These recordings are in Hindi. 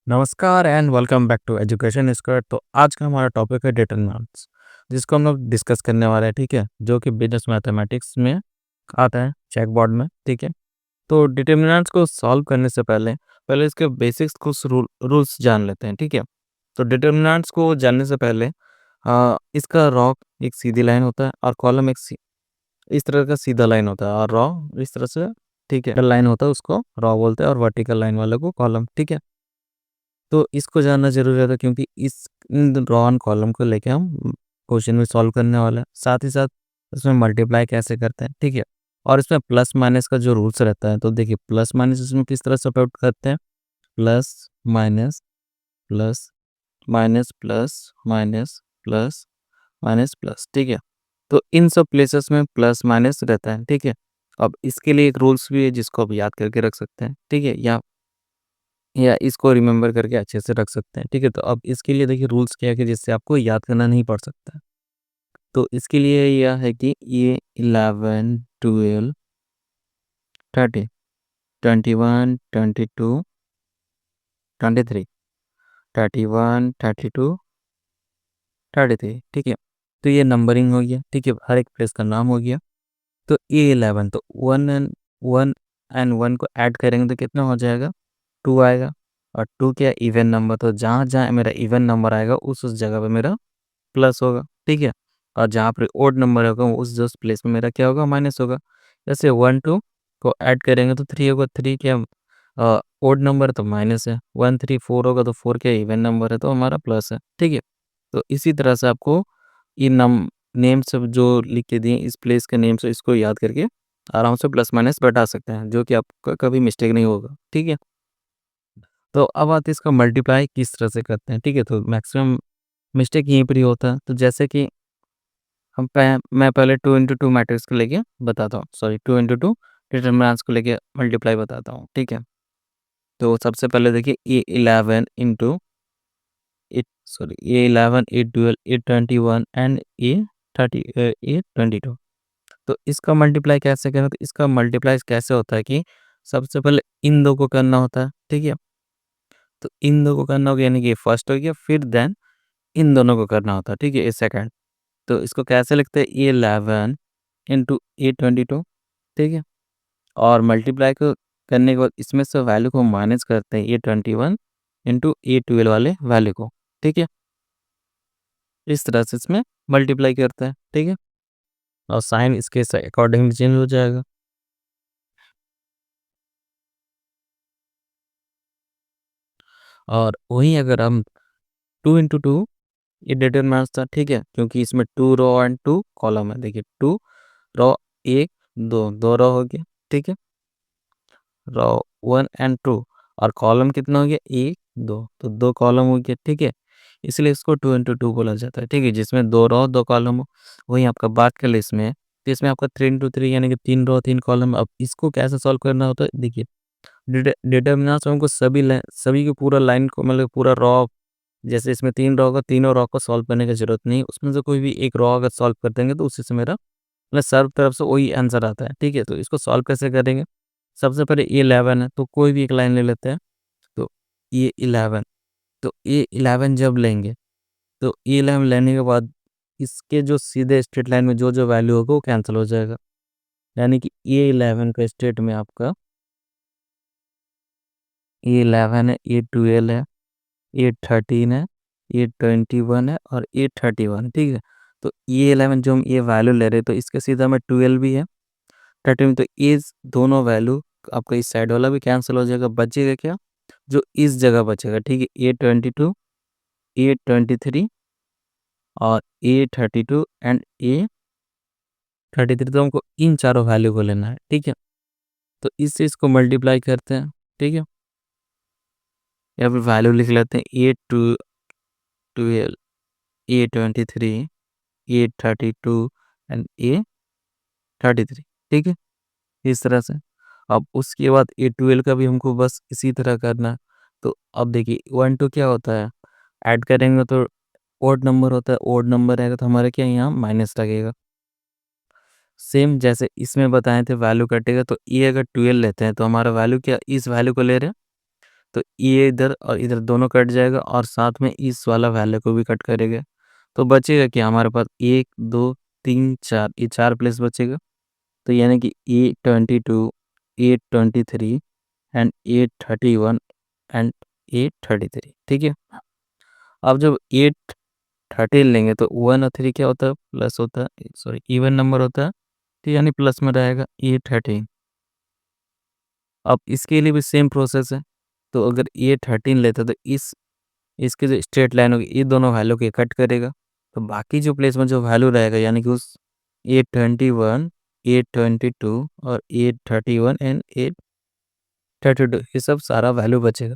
नमस्कार and welcome back to education square. तो आज का हमारा टॉपिक है डिटरमिनेंट्स, जिसको हम लोग डिस्कस करने वाले हैं। ठीक है, जो कि बिजनेस मैथमेटिक्स में आता है, चेक बोर्ड में। ठीक है, तो डिटरमिनेंट्स को सॉल्व करने से पहले पहले इसके बेसिक्स कुछ रूल्स जान लेते हैं। ठीक है, तो डिटरमिनेंट्स को जानने से पहले इसका रॉ एक सीधी लाइन होता है और कॉलम इस तरह का सीधा लाइन होता है, और रॉ इस तरह से। ठीक है, लाइन होता है उसको रॉ बोलते हैं, और वर्टिकल लाइन वाले को कॉलम। ठीक है, तो इसको जानना ज़रूरी रहता है, क्योंकि इस इन रॉ एंड कॉलम को लेके हम क्वेश्चन में सॉल्व करने वाले हैं। साथ ही साथ इसमें मल्टीप्लाई कैसे करते हैं। ठीक है, और इसमें प्लस माइनस का जो रूल्स रहता है, तो देखिए प्लस माइनस इसमें किस तरह सॉर्ट आउट करते हैं। Plus minus plus minus plus minus plus minus plus. ठीक है, तो इन सब प्लेसेस में प्लस माइनस रहता है। ठीक है, अब इसके लिए एक रूल्स भी है जिसको आप याद करके रख सकते हैं। ठीक है, या इसको रिमेंबर करके अच्छे से रख सकते हैं। ठीक है, तो अब इसके लिए देखिए रूल्स क्या है कि जिससे आपको याद करना नहीं पड़ सकता है। तो इसके लिए यह है कि ये 11 12 30 21 22 23 31 32 33। ठीक है, तो ये नंबरिंग हो गया। ठीक है, हर एक प्लेस का नाम हो गया। तो ये 11, तो वन को ऐड करेंगे तो कितना हो जाएगा, 2 आएगा। और 2 क्या, इवन नंबर, तो जहाँ जहाँ मेरा इवन नंबर आएगा उस जगह पे मेरा प्लस होगा। ठीक है, और जहाँ पर ओड नंबर होगा उस प्लेस में मेरा क्या होगा, माइनस होगा। जैसे 1 2 को ऐड करेंगे तो 3 होगा। 3 क्या ओड नंबर है तो माइनस है। 1 3 4 होगा तो 4 क्या इवन नंबर है तो हमारा प्लस है। ठीक है, तो इसी तरह से आपको ये नेम सब जो लिख के दिए, इस प्लेस के नेम से इसको याद करके आराम से प्लस माइनस बैठा सकते हैं, जो कि आपका कभी मिस्टेक नहीं होगा। ठीक है, तो अब आते हैं इसका मल्टीप्लाई किस तरह से करते हैं। ठीक है, तो मैक्सिमम मिस्टेक यहीं पर ही होता है। तो जैसे कि मैं पहले 2 इंटू 2 मैट्रिक्स को लेके बताता हूँ, सॉरी 2 इंटू 2 डिटरमिनेंट्स को लेके मल्टीप्लाई बताता हूँ। ठीक है, तो सबसे पहले देखिए ए 11 into A 11 A 12 A 21 and ए 22। तो इसका मल्टीप्लाई कैसे करें, तो इसका मल्टीप्लाई कैसे होता है कि सबसे पहले इन दो को करना होता है। ठीक है, तो इन दो को करना होगा, यानी कि फर्स्ट हो गया, फिर देन इन दोनों को करना होता है। ठीक है, ये सेकंड। तो इसको कैसे लिखते हैं, ए 11 इंटू ए 22। ठीक है, और मल्टीप्लाई को करने के बाद इसमें से वैल्यू को माइनस करते हैं, ए 21 इंटू ए 12 वाले वैल्यू को। ठीक है, इस तरह से इसमें मल्टीप्लाई करते हैं। ठीक है, और साइन इसके अकॉर्डिंगली चेंज हो जाएगा। और वहीं अगर हम 2 इंटू 2, ये डिटरमिनेंट्स था। ठीक है, क्योंकि इसमें 2 रो एंड 2 कॉलम है। देखिए 2 रो 1 2 रो हो गया। ठीक है, रो 1 एंड 2, और कॉलम कितना हो गया, 1 2, तो 2 कॉलम हो गया। ठीक है, इसलिए इसको 2 इंटू 2 बोला जाता है। ठीक है, जिसमें 2 रो 2 कॉलम हो। वहीं आपका बात कर ले इसमें, तो इसमें आपका 3 इंटू 3 यानी कि 3 रो 3 कॉलम। अब इसको कैसे सॉल्व करना होता है, देखिए डिटरमिनेंट्स हमको सभी के पूरा लाइन को, मतलब पूरा रॉ, जैसे इसमें 3 रॉ होगा, तीनों रॉ को सॉल्व करने की ज़रूरत नहीं है। उसमें से कोई भी एक रॉ अगर सॉल्व कर देंगे तो उसी से मेरा मतलब सर्व तरफ से वही आंसर आता है। ठीक है, तो इसको सॉल्व कैसे करेंगे, सबसे पहले ये 11 है तो कोई भी एक लाइन ले लेते हैं। तो ये 11, तो ये 11 जब लेंगे, तो ये 11 लेने के बाद इसके जो सीधे स्ट्रेट लाइन में जो वैल्यू होगा वो कैंसिल हो जाएगा। यानी कि ये 11 का स्टेट में आपका ये 11 है, ये 12 है, ये 13 है, ये 21 है, और ये 31। ठीक है, तो ये 11 जो हम ये वैल्यू ले रहे हैं, तो इसके सीधा में 12 भी है, 13, तो ये दोनों वैल्यू आपका इस साइड वाला भी कैंसिल हो जाएगा। बचेगा क्या, जो इस जगह बचेगा। ठीक है, ए 22 ए 23 और ए 32 एंड ए 33, तो हमको इन चारों वैल्यू को लेना है। ठीक है, तो इससे इसको मल्टीप्लाई करते हैं। ठीक है, या फिर वैल्यू लिख लेते हैं, ए 12 ए 23 ए 32 एंड ए 33। ठीक है, इस तरह से। अब उसके बाद ए 12 का भी हमको बस इसी तरह करना है। तो अब देखिए 1 2 क्या होता है, ऐड करेंगे तो ओड नंबर होता है, ओड नंबर रहेगा तो हमारे क्या यहाँ माइनस लगेगा। सेम जैसे इसमें बताए थे वैल्यू कटेगा, तो ये अगर 12 लेते हैं तो हमारा वैल्यू क्या, इस वैल्यू को ले रहे हैं, तो ये इधर और इधर दोनों कट जाएगा और साथ में इस वाला वैल्यू को भी कट करेगा। तो बचेगा क्या हमारे पास 1, 2, 3, 4, ये 4 प्लेस बचेगा। तो यानी कि 822, 823 एंड 831 एंड 833, ठीक है। अब जब 813 लेंगे तो 1 और 3 क्या होता है, प्लस होता है, सॉरी इवन नंबर होता है, तो यानी प्लस में रहेगा 813। अब इसके लिए भी सेम प्रोसेस है। तो अगर 813 लेते तो इसकी जो स्ट्रेट लाइन होगी ये दोनों वैल्यू के कट करेगा। तो बाकी जो प्लेस में जो वैल्यू रहेगा यानी कि उस 821, 822 और 831 एंड 832 ये सब सारा वैल्यू बचेगा।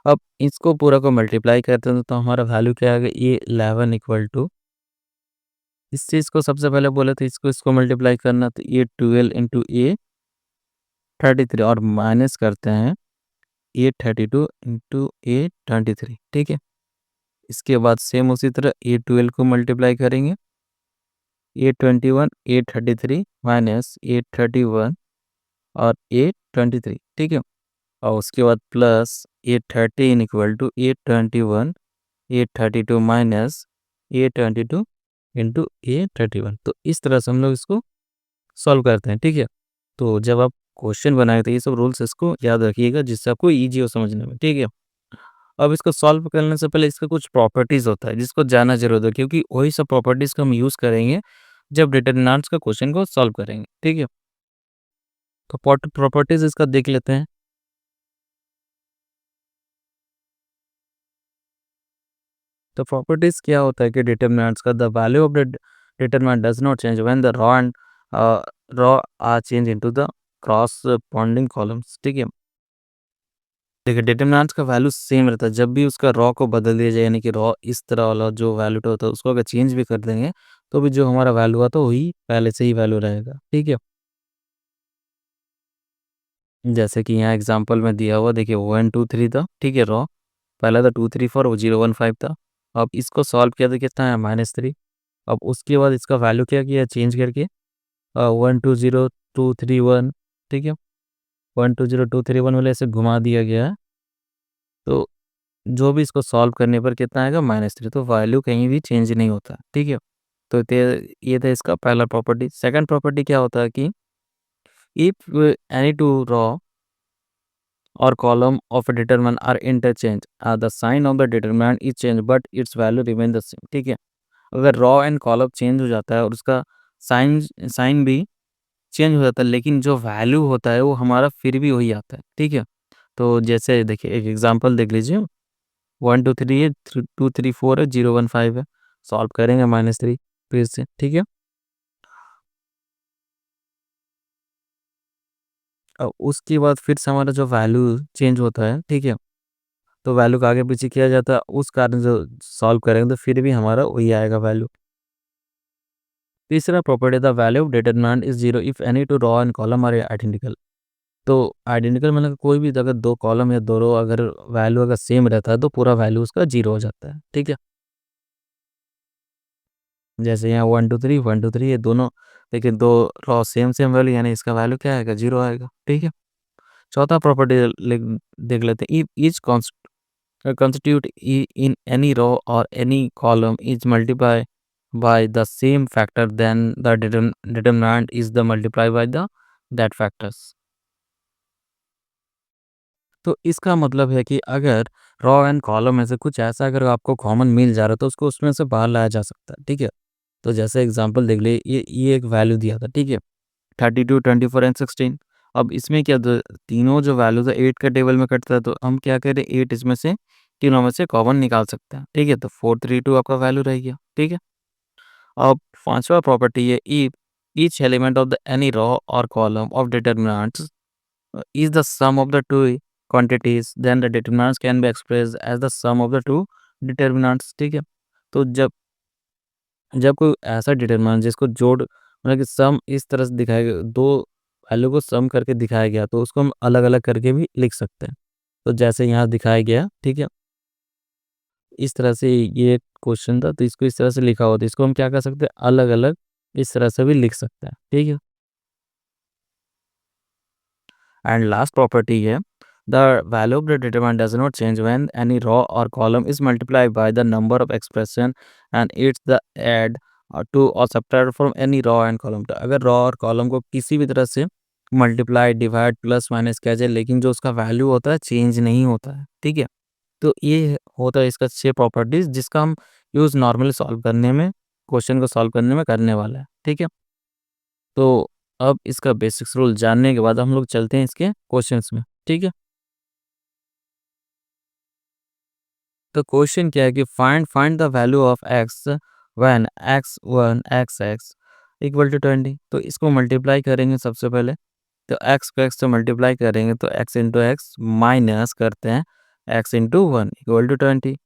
अब इसको पूरा को मल्टीप्लाई करते हैं तो हमारा वैल्यू क्या आएगा, ये 11 इक्वल टू, इस चीज़ को सबसे पहले बोले तो इसको मल्टीप्लाई करना, तो ये 12 इंटू ए 33 और माइनस करते हैं 832 इंटू ए 23, ठीक है। इसके बाद सेम उसी तरह A12 को मल्टीप्लाई करेंगे, A21, A33 माइनस A31 और A23, ठीक है। और उसके बाद plus A13 equal to A21, A32 minus A22 into A31। तो इस तरह से हम लोग इसको सॉल्व करते हैं, ठीक है। तो जब आप क्वेश्चन बनाए तो ये सब रूल्स इसको याद रखिएगा जिससे आपको ईजी हो समझने में, ठीक है। अब इसको सॉल्व करने से पहले इसका कुछ प्रॉपर्टीज़ होता है जिसको जानना ज़रूर है, क्योंकि वही सब प्रॉपर्टीज़ को हम यूज़ करेंगे जब डिटरमिनेंट्स का क्वेश्चन को सॉल्व करेंगे, ठीक है। तो प्रॉपर्टीज़ इसका देख लेते हैं। तो प्रॉपर्टीज़ क्या होता है कि डिटरमिनेंट्स का, the value of the determinant does not change when the row are change into the corresponding columns, ठीक है। देखिए डिटरमिनेंट्स का वैल्यू सेम रहता है जब भी उसका रॉ को बदल दिया जाए, यानी कि रॉ इस तरह वाला जो वैल्यू होता है उसको अगर चेंज भी कर देंगे तो भी जो हमारा वैल्यू आता है वही पहले से ही वैल्यू रहेगा, ठीक है। जैसे कि यहाँ एग्जांपल में दिया हुआ देखिए 1 2 3 था, ठीक है, रॉ पहला था 2 3 4 वो 0 1 5 था। अब इसको सॉल्व किया तो कितना है -3। अब उसके बाद इसका वैल्यू क्या किया चेंज करके 1 2 0 2 3 1, ठीक है। 1 2 0 2 3 1 वाले ऐसे घुमा दिया गया है। तो जो भी इसको सॉल्व करने पर कितना आएगा -3, तो वैल्यू कहीं भी चेंज नहीं होता, ठीक है। तो ये था इसका पहला प्रॉपर्टी। सेकंड प्रॉपर्टी क्या होता है कि if any two raw or column of a determinant are interchange, the sign of the determinant is changed but its value remain the same, ठीक है। अगर रॉ एंड कॉलम चेंज हो जाता है और उसका साइन साइन भी चेंज हो जाता है लेकिन जो वैल्यू होता है वो हमारा फिर भी वही आता है, ठीक है। तो जैसे देखिए एक एग्जांपल देख लीजिए, 1 2 3 है, 2 3 4 है, 0 1 5 है। सॉल्व करेंगे -3 फिर से, ठीक है। उसके बाद फिर से हमारा जो वैल्यू चेंज होता है, ठीक है। तो वैल्यू का आगे पीछे किया जाता है, उस कारण जो सॉल्व करेंगे तो फिर भी हमारा वही आएगा वैल्यू। तीसरा property, the value of determinant is 0 if any two row and column are identical. तो आइडेंटिकल मतलब कोई भी अगर दो कॉलम या दो रो अगर वैल्यू अगर सेम रहता है तो पूरा वैल्यू उसका 0 हो जाता है, ठीक है। जैसे यहाँ 1 2 3 1 2 3 ये दोनों, लेकिन दो रॉ सेम सेम वैल्यू यानी इसका वैल्यू क्या आएगा 0 आएगा, ठीक है। चौथा प्रॉपर्टी देख लेते हैं, if each constitute in any row or any column is multiplied by the same factor, then the determinant is the multiplied by the that factors। तो इसका मतलब है कि अगर रॉ एंड कॉलम में से कुछ ऐसा अगर आपको कॉमन मिल जा रहा है तो उसको उसमें से बाहर लाया जा सकता है, ठीक है। तो जैसे एग्जांपल देख लिए, ये एक वैल्यू दिया था, ठीक है, 32 24 एंड 16। अब इसमें क्या तीनों जो वैल्यूज है 8 के टेबल में कटता है, तो हम क्या करें 8 इसमें से तीनों में से कॉमन निकाल सकते हैं, ठीक है। तो 432 आपका वैल्यू रह गया, ठीक है। अब पांचवा प्रॉपर्टी है, if each element of the any row और column of determinants is the sum of the two quantities, then the determinants can be expressed as the sum of the two determinants, ठीक है। तो जब जब कोई ऐसा डिटरमिनेंट जिसको जोड़ मतलब कि सम इस तरह से दिखाया गया, दो वैल्यू को सम करके दिखाया गया तो उसको हम अलग अलग करके भी लिख सकते हैं। तो जैसे यहाँ दिखाया गया, ठीक है, इस तरह से ये क्वेश्चन था तो इसको इस तरह से लिखा हुआ, तो इसको हम क्या कर सकते हैं अलग अलग इस तरह से भी लिख सकते हैं, ठीक है। एंड लास्ट प्रॉपर्टी है, The value of the determinant does not change when any row or column is multiplied by the number of expression and it's the add to or subtract from any row and column. तो अगर रॉ और कॉलम को किसी भी तरह से मल्टीप्लाई डिवाइड प्लस माइनस किया जाए लेकिन जो उसका वैल्यू होता है चेंज नहीं होता है, ठीक है। तो ये होता है इसका 6 प्रॉपर्टीज जिसका हम यूज़ नॉर्मली सॉल्व करने में, क्वेश्चन को सॉल्व करने में करने वाला है, ठीक है। तो अब इसका बेसिक्स रूल जानने के बाद हम लोग चलते हैं इसके क्वेश्चंस में, ठीक है। तो क्वेश्चन क्या है कि find find the value of x when x1 xx equal to 20। तो इसको मल्टीप्लाई करेंगे सबसे पहले। तो x को x से मल्टीप्लाई करेंगे तो x इंटू एक्स माइनस करते हैं x into one equal to 20।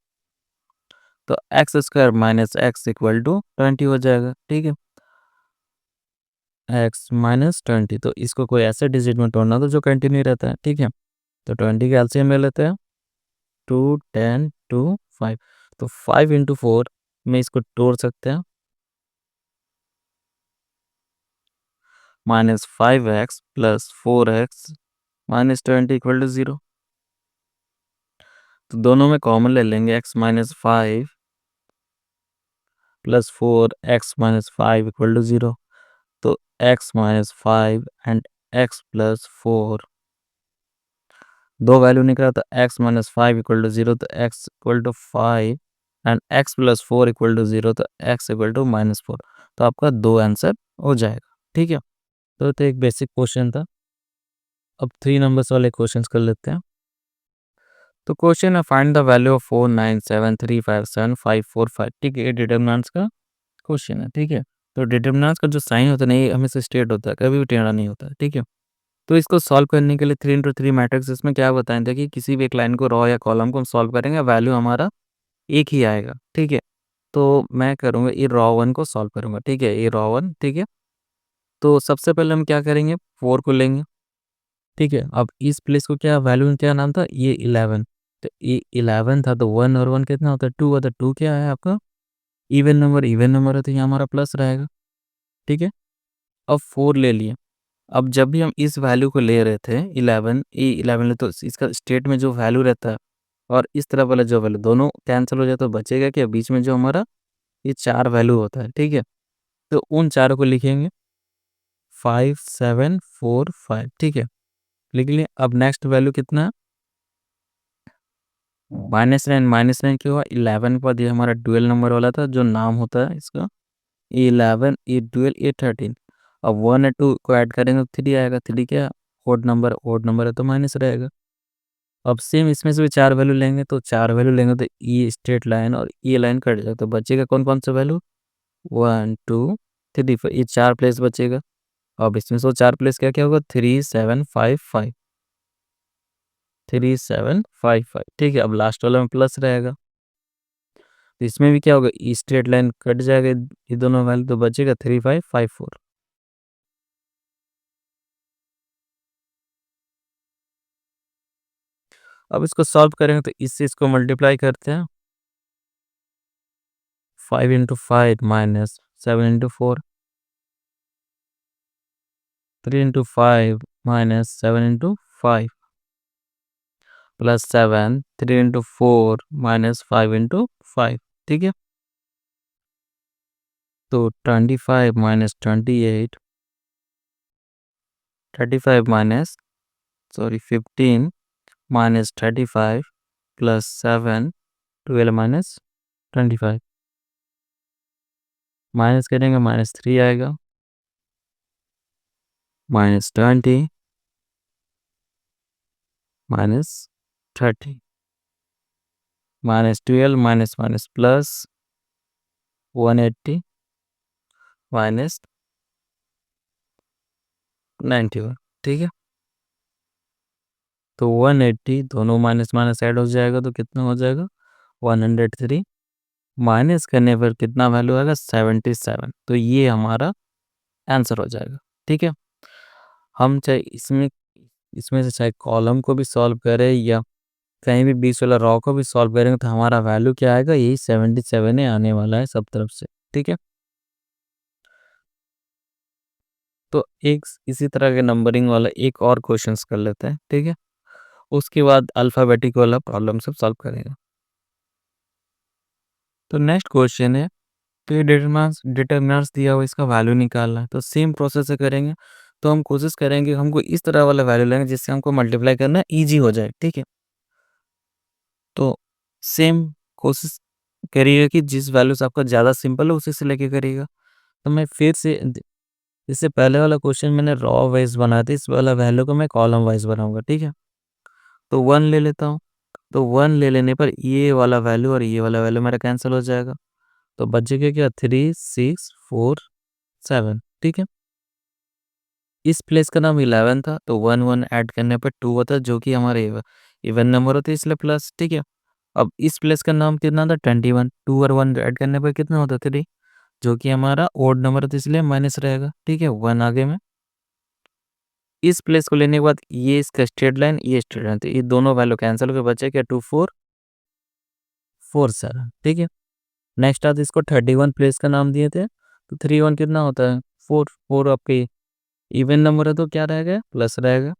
तो x square minus x equal to 20 हो जाएगा, ठीक है। x माइनस 20, तो इसको कोई ऐसे डिजिट में तोड़ना तो जो कंटिन्यू रहता है, ठीक है। तो 20 का एलसीएम ले लेते हैं, 2 10 2 5। तो 5 इंटू 4 में इसको तोड़ सकते हैं, minus 5x plus 4x minus 20 equal to 0। तो दोनों में कॉमन ले लेंगे, x minus 5 plus 4x minus 5 equal to 0। तो x minus 5 and x plus 4 दो वैल्यू निकला तो x माइनस 5 इक्वल टू 0। तो x equal to 5 and x plus 4 equal to 0। तो x इक्वल टू माइनस 4। तो आपका दो आंसर हो जाएगा, ठीक है। तो एक बेसिक क्वेश्चन था। अब 3 नंबर्स वाले क्वेश्चंस कर लेते हैं। तो क्वेश्चन है फाइंड द वैल्यू ऑफ 497357545, ठीक है। ये डिटरमिनेंट्स का क्वेश्चन है, ठीक है। तो डिटरमिनेंट्स का जो साइन होता है ना ये हमेशा स्ट्रेट होता है, कभी भी टेढ़ा नहीं होता है, ठीक है। तो इसको सॉल्व करने के लिए 3 इंटू 3 मैट्रिक्स इसमें क्या बताएं थे कि किसी भी एक लाइन को रॉ या कॉलम को हम सॉल्व करेंगे वैल्यू हमारा एक ही आएगा, ठीक है। तो मैं करूँगा ये रॉ वन को सॉल्व करूँगा, ठीक है। ये रॉ वन, ठीक है। तो सबसे पहले हम क्या करेंगे, 4 को लेंगे, ठीक है। अब इस प्लेस को क्या वैल्यू क्या नाम था, ये 11। तो ये 11 था तो 1 और 1 कितना होता है, 2 होता है। 2 क्या है आपका इवन नंबर है तो यहाँ हमारा प्लस रहेगा, ठीक है। अब 4 ले लिए। अब जब भी हम इस वैल्यू को ले रहे थे 11 ये 11 ले तो इसका स्टेट में जो वैल्यू रहता है और इस तरफ वाला जो वैल्यू दोनों कैंसिल हो जाए तो बचेगा क्या, बीच में जो हमारा ये 4 वैल्यू होता है, ठीक है। तो उन चारों को लिखेंगे 5 7 4 5, ठीक है। लिख लिए। अब नेक्स्ट वैल्यू कितना, -9 क्यों हुआ, 11 के बाद ये हमारा डुअल नंबर वाला था जो नाम होता है इसका, ये 11 ये डुअल ये 13। अब 1 और 2 को ऐड करेंगे तो 3 आएगा। 3 क्या ओड नंबर है तो माइनस रहेगा। अब सेम इसमें से भी 4 वैल्यू लेंगे तो 4 वैल्यू लेंगे तो ये स्ट्रेट लाइन और ये लाइन कट जाएगा तो बचेगा कौन कौन सा वैल्यू, 1 2 3 4, ये 4 प्लेस बचेगा। अब इसमें से 4 प्लेस क्या क्या होगा, 3 7 5 5 3 7 5 5, ठीक है। अब लास्ट वाला में प्लस रहेगा तो इसमें भी क्या होगा, ये स्ट्रेट लाइन कट जाएगा ये दोनों वैल्यू तो बचेगा 3 5 5 4। अब इसको सॉल्व करेंगे तो इससे इसको मल्टीप्लाई करते हैं, 5 into 5 minus 7 into 4, 3 into 5 minus 7 into 5 plus 7, 3 into 4 minus 5 into 5, ठीक है। तो 25 minus 28, 35 minus 15 minus 35 plus 7 12 minus 25 minus करेंगे -3 आएगा, -20 -30 -12 माइनस माइनस प्लस 180 माइनस 91, ठीक है। तो 180 दोनों माइनस माइनस ऐड हो जाएगा तो कितना हो जाएगा 103, माइनस करने पर कितना वैल्यू आएगा 77। तो ये हमारा आंसर हो जाएगा, ठीक है। हम चाहे इसमें इसमें से चाहे कॉलम को भी सॉल्व करें या कहीं भी बीच वाला रॉ को भी सॉल्व करेंगे तो हमारा वैल्यू क्या आएगा, यही 77 ही आने वाला है सब तरफ से, ठीक है। तो एक इसी तरह के नंबरिंग वाला एक और क्वेश्चंस कर लेते हैं, ठीक है। उसके बाद अल्फ़ाबेटिक वाला प्रॉब्लम सब सॉल्व करेंगे। तो नेक्स्ट क्वेश्चन है, तो ये डिटरमिनेंट्स दिया हुआ, इसका वैल्यू निकालना है। तो सेम प्रोसेस से करेंगे। तो हम कोशिश करेंगे, हमको इस तरह वाला वैल्यू लेंगे जिससे हमको मल्टीप्लाई करना ईज़ी हो जाए, ठीक है? तो सेम कोशिश करिएगा कि जिस वैल्यू से आपका ज़्यादा सिंपल है उसी से लेके करिएगा। तो मैं फिर से इससे पहले वाला क्वेश्चन मैंने रॉ वाइज़ बनाया था, इस वाला वैल्यू को मैं कॉलम वाइज़ बनाऊँगा, ठीक है? तो 1 ले लेता हूँ। तो 1 ले लेने पर ये वाला वैल्यू और ये वाला वैल्यू मेरा कैंसल हो जाएगा। तो बचेगा क्या, 3, 6, 4, 7, ठीक है? इस प्लेस का नाम 11 था, तो 1 1 ऐड करने पर 2 होता है, जो कि हमारे इवन नंबर होते हैं, इसलिए प्लस, ठीक है? अब इस प्लेस का नाम कितना था, 21, 2 और 1 ऐड करने पर कितना होता है, 3, जो कि हमारा ओड नंबर होता है, इसलिए माइनस रहेगा, ठीक है? 1 आगे में। इस प्लेस को लेने के बाद ये इसका स्ट्रेट लाइन, ये स्ट्रेट लाइन, तो ये दोनों वैल्यू कैंसिल होकर बचे क्या, 2 4 4 7, ठीक है? नेक्स्ट आता है, इसको 31 प्लेस का नाम दिए थे, तो 3 1 कितना होता है, 4 4 आपके इवन नंबर है, तो क्या रहेगा, प्लस रहेगा।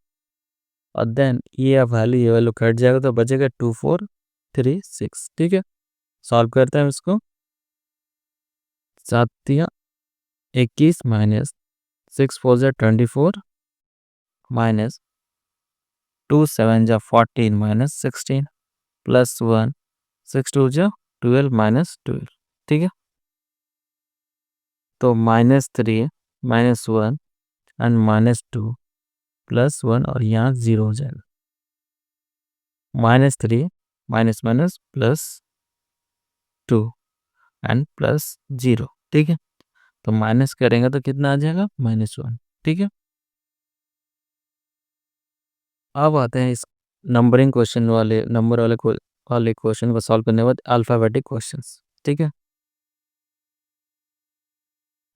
और देन ये वैल्यू कट जाएगा, तो बचेगा 2 4 3 6, ठीक है? सॉल्व करते हैं इसको। 7 तिया 21 माइनस 6 4 जा 24 माइनस 2 7 जा 14 माइनस 16 प्लस 1 6 2 जा 12 माइनस 12, ठीक है? तो -3 -1 एंड -2 प्लस 1 और यहाँ 0 हो जाएगा। -3 minus minus plus 2 and plus 0, ठीक है? तो माइनस करेंगे तो कितना आ जाएगा, -1, ठीक है? अब आते हैं इस नंबरिंग क्वेश्चन वाले नंबर वाले क्वेश्चन को सॉल्व करने के बाद अल्फ़ाबेटिक क्वेश्चंस, ठीक है?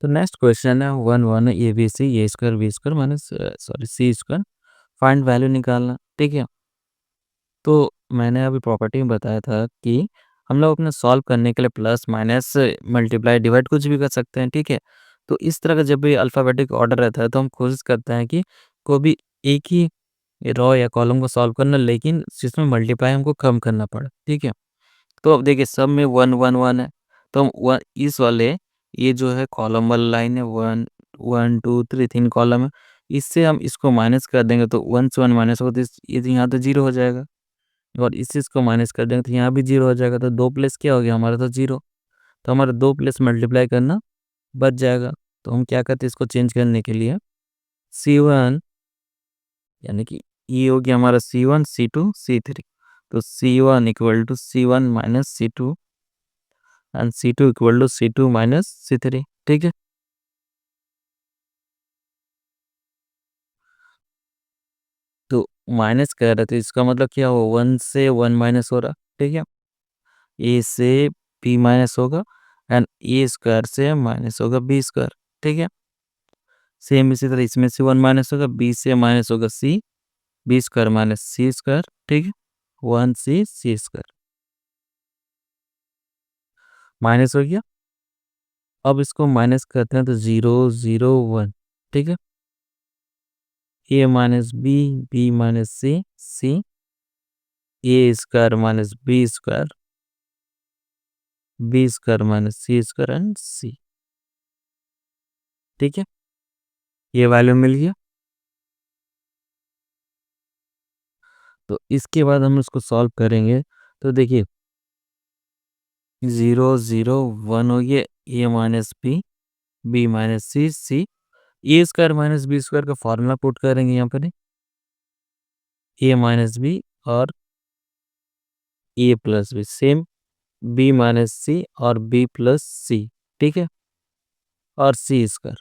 तो नेक्स्ट क्वेश्चन है 1 1 ABC ए square B square minus c square, find value निकालना, ठीक है? तो मैंने अभी प्रॉपर्टी में बताया था कि हम लोग अपने सॉल्व करने के लिए प्लस माइनस मल्टीप्लाई डिवाइड कुछ भी कर सकते हैं, ठीक है? तो इस तरह का जब भी अल्फ़ाबेटिक ऑर्डर रहता है तो हम कोशिश करते हैं कि कोई भी एक ही रो या कॉलम को सॉल्व करना, लेकिन जिसमें मल्टीप्लाई हमको कम करना पड़े, ठीक है? तो अब देखिए सब में 1 1 1 है, तो हम इस वाले ये जो है कॉलम वाला लाइन है, 1 1 2 3 3 कॉलम है, इससे हम इसको माइनस कर देंगे तो 1 से 1 माइनस होगा, तो ये तो यहाँ तो 0 हो जाएगा। और इस चीज़ को माइनस कर देंगे तो यहाँ भी 0 हो जाएगा, तो 2 प्लेस क्या हो गया हमारा, तो 0। तो हमारा 2 प्लेस मल्टीप्लाई करना बच जाएगा। तो हम क्या करते हैं, इसको चेंज करने के लिए C1 यानी कि ये हो गया हमारा C1 C2 C3, तो C1 equal to C1 minus C2 and C2 equal to C2 minus C3, ठीक है? तो माइनस कर रहे थे, इसका मतलब क्या हो, 1 से 1 माइनस हो रहा, ठीक है? ए से बी माइनस होगा एंड ए स्क्वायर से माइनस होगा बी स्क्वायर, ठीक है? सेम इसी तरह इसमें से 1 माइनस होगा, बी से माइनस होगा सी, B square minus c square, ठीक है? 1 सी स्क्वायर माइनस हो गया। अब इसको माइनस करते हैं तो 0 0 1, ठीक है? A minus b minus C A square minus b square minus c square and c, ठीक है? ये वैल्यू मिल गया। तो इसके बाद हम इसको सॉल्व करेंगे, तो देखिए 0 0 1 हो गया, a minus b minus C A square minus b square का फॉर्मूला पुट करेंगे यहाँ पर, ए माइनस बी और ए plus b, same b minus c और बी प्लस सी, ठीक है? और सी स्क्वायर।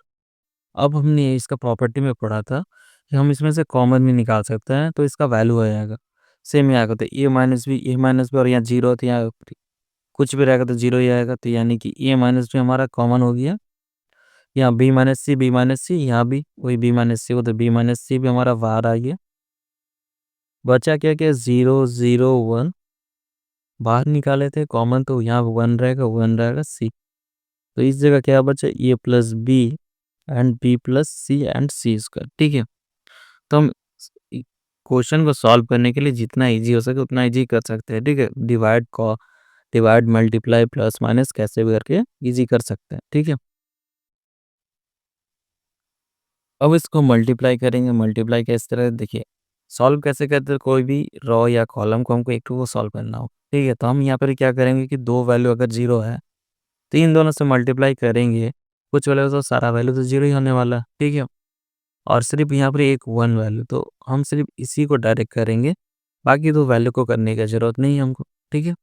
अब हमने इसका प्रॉपर्टी में पढ़ा था कि हम इसमें से कॉमन भी निकाल सकते हैं, तो इसका वैल्यू आ जाएगा, सेम ही आएगा। तो ए माइनस बी और यहाँ जीरो, तो यहाँ कुछ भी रहेगा तो जीरो ही आएगा, तो यानी कि ए माइनस बी हमारा कॉमन हो गया। यहाँ बी माइनस सी, यहाँ भी वही बी माइनस सी हो, तो बी माइनस सी भी हमारा बाहर आ गया। बचा क्या क्या, 0 0 1 बाहर निकाले थे कॉमन, तो यहाँ 1 रहेगा सी। तो इस जगह क्या बचा, a plus B and b plus c and c square, ठीक है? तो हम क्वेश्चन को सॉल्व करने के लिए जितना ईज़ी हो सके उतना ईज़ी कर सकते हैं, ठीक है? डिवाइड, मल्टीप्लाई, प्लस, माइनस कैसे भी करके ईज़ी कर सकते हैं, ठीक है? अब इसको मल्टीप्लाई करेंगे, मल्टीप्लाई किस तरह देखिए, सॉल्व कैसे करते हैं, कोई भी रो या कॉलम को हमको एक टू को सॉल्व करना हो, ठीक है? तो हम यहाँ पर क्या करेंगे कि 2 वैल्यू अगर 0 है, तो इन दोनों से मल्टीप्लाई करेंगे, कुछ वैल्यू तो सारा वैल्यू तो 0 ही होने वाला है, ठीक है? और सिर्फ़ यहाँ पर एक 1 वैल्यू, तो हम सिर्फ़ इसी को डायरेक्ट करेंगे, बाकी 2 वैल्यू को करने की ज़रूरत नहीं है हमको, ठीक है?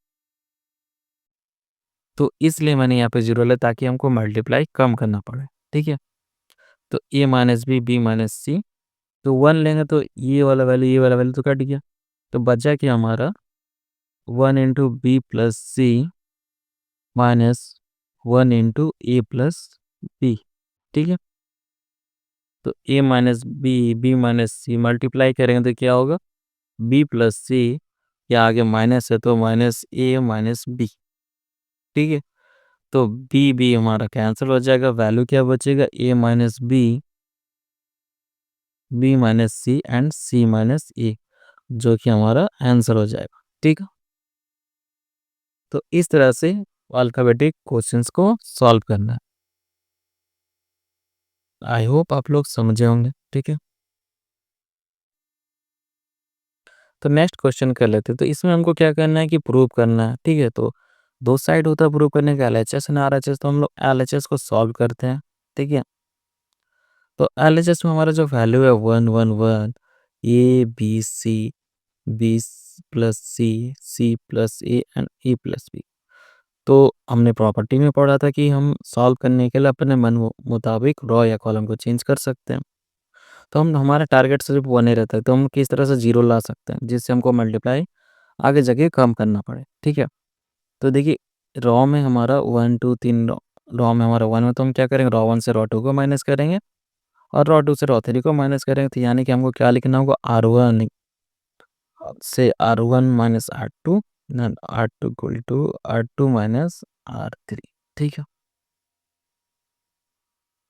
तो इसलिए मैंने यहाँ पे 0 लिया ताकि हमको मल्टीप्लाई कम करना पड़े, ठीक है? तो a minus b minus C, तो 1 लेंगे तो ये वाला वैल्यू तो कट गया। तो बचा क्या हमारा 1 into b plus c minus 1 into a plus b, ठीक है? तो a minus b minus c multiply करेंगे तो क्या होगा बी प्लस सी, या आगे माइनस है तो माइनस ए माइनस बी, ठीक है? तो बी हमारा कैंसिल हो जाएगा, वैल्यू क्या बचेगा a minus b minus C and c minus a, जो कि हमारा आंसर हो जाएगा, ठीक है? तो इस तरह से अल्फाबेटिक क्वेश्चंस को सॉल्व करना है। आई होप आप लोग समझे होंगे, ठीक है? तो नेक्स्ट क्वेश्चन कर लेते हैं। तो इसमें हमको क्या करना है कि प्रूव करना है, ठीक है? तो दो साइड होता है प्रूव करने का, एलएचएस एंड आरएचएस, तो हम लोग एलएचएस को सॉल्व करते हैं, ठीक है? तो एलएचएस में हमारा जो वैल्यू है 1 1 1, a B plus c plus a and A plus b. तो हमने प्रॉपर्टी में पढ़ा था कि हम सॉल्व करने के लिए अपने मन मुताबिक रो या कॉलम को चेंज कर सकते हैं। तो हम हमारा टारगेट सिर्फ 1 ही रहता है, तो हम किस तरह से 0 ला सकते हैं जिससे हमको मल्टीप्लाई आगे जाके कम करना पड़े, ठीक है? तो देखिए रॉ में हमारा 1 2 3 रॉ में हमारा 1 है, तो हम क्या करेंगे रॉ 1 से रॉ 2 को माइनस करेंगे और रॉ 2 से रॉ 3 को माइनस करेंगे, तो यानी कि हमको क्या लिखना होगा R1 से R1 minus R2 then R2 equal to R2 minus R3, ठीक है?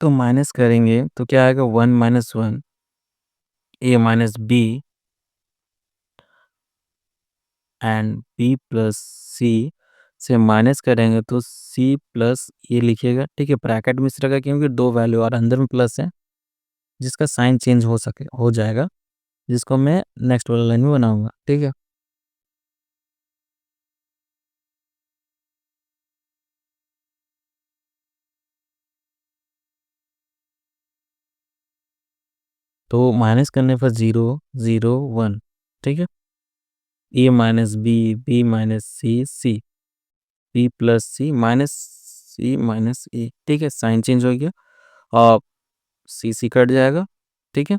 तो माइनस करेंगे तो क्या आएगा 1 minus 1 a minus B and b plus c से माइनस करेंगे तो सी प्लस ए लिखिएगा, ठीक है? ब्रैकेट में इस तरह का क्योंकि दो वैल्यू और अंदर में प्लस है, जिसका साइन चेंज हो जाएगा, जिसको मैं नेक्स्ट वाला लाइन में बनाऊंगा, ठीक है? तो माइनस करने पर 0 0 1, ठीक है? A minus b minus C B plus c minus a, ठीक है? साइन चेंज हो गया और सी कट जाएगा, ठीक है?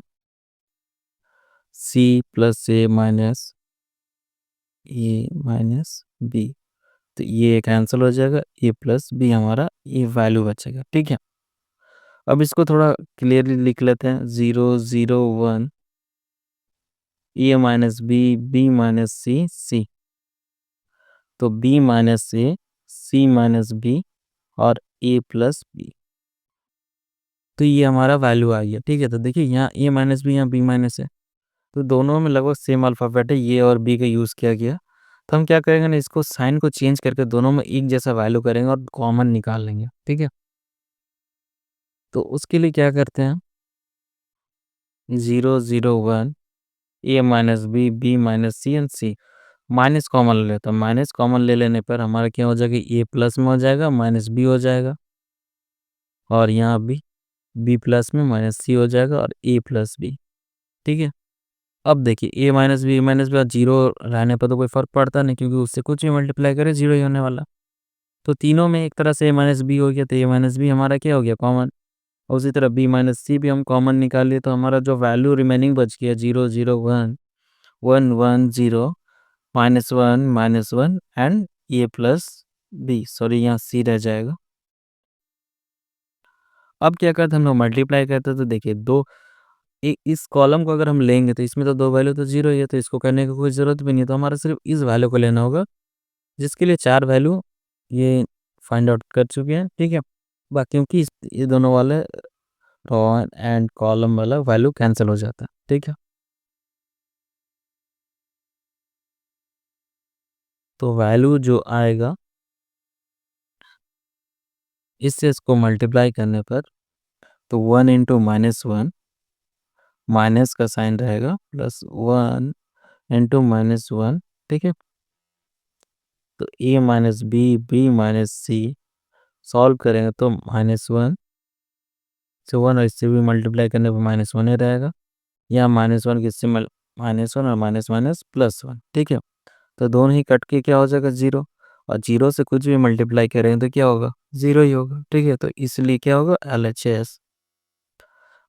सी प्लस ए माइनस बी, तो ये कैंसिल हो जाएगा, ए प्लस बी हमारा ये वैल्यू बचेगा, ठीक है? अब इसको थोड़ा क्लियरली लिख लेते हैं 0 0 1 a minus b minus C, तो B minus a C minus b और ए प्लस बी, तो ये हमारा वैल्यू आ गया, ठीक है? तो देखिए यहाँ ए माइनस बी यहाँ बी माइनस है, तो दोनों में लगभग सेम अल्फ़ाबेट है, ए और बी का यूज़ किया गया। तो हम क्या करेंगे ना इसको साइन को चेंज करके दोनों में एक जैसा वैल्यू करेंगे और कॉमन निकाल लेंगे, ठीक है? तो उसके लिए क्या करते हैं 0 0 1 a minus b minus C and c, minus common ले लेते हैं। माइनस कॉमन ले लेने पर हमारा क्या हो जाएगा ए प्लस में हो जाएगा माइनस बी हो जाएगा, और यहाँ बी प्लस में माइनस सी हो जाएगा और ए प्लस बी, ठीक है? अब देखिए ए माइनस बी और जीरो रहने पर तो कोई फ़र्क पड़ता नहीं, क्योंकि उससे कुछ भी मल्टीप्लाई करें जीरो ही होने वाला। तो तीनों में एक तरह से ए माइनस बी हो गया, तो ए माइनस बी हमारा क्या हो गया कॉमन, और उसी तरह बी माइनस सी भी हम कॉमन निकाल लिए, तो हमारा जो वैल्यू रिमेनिंग बच गया 0 0 1 1 1 0 minus one and A plus b, sorry यहाँ सी रह जाएगा। अब क्या करते हैं हम लोग मल्टीप्लाई करते हैं, तो देखिए दो इस कॉलम को अगर हम लेंगे तो इसमें तो दो वैल्यू तो जीरो ही है, तो इसको करने की कोई ज़रूरत भी नहीं है, तो हमारा सिर्फ इस वैल्यू को लेना होगा, जिसके लिए चार वैल्यू ये फाइंड आउट कर चुके हैं, ठीक है? बाकियों की ये दोनों वाले रो एंड कॉलम वाला वैल्यू कैंसिल हो जाता है, ठीक है? तो वैल्यू जो आएगा इससे इसको मल्टीप्लाई करने पर तो 1 इंटू -1 माइनस का साइन रहेगा प्लस 1 इंटू -1, ठीक है। तो A minus b minus C solve करेंगे तो -1 से 1 और इससे भी मल्टीप्लाई करने पर -1 ही रहेगा, या -1 के इससे -1 और माइनस माइनस +1, ठीक है। तो दोनों ही कट के क्या हो जाएगा 0, और 0 से कुछ भी मल्टीप्लाई करेंगे तो क्या होगा 0 ही होगा, ठीक है। तो इसलिए क्या होगा LHS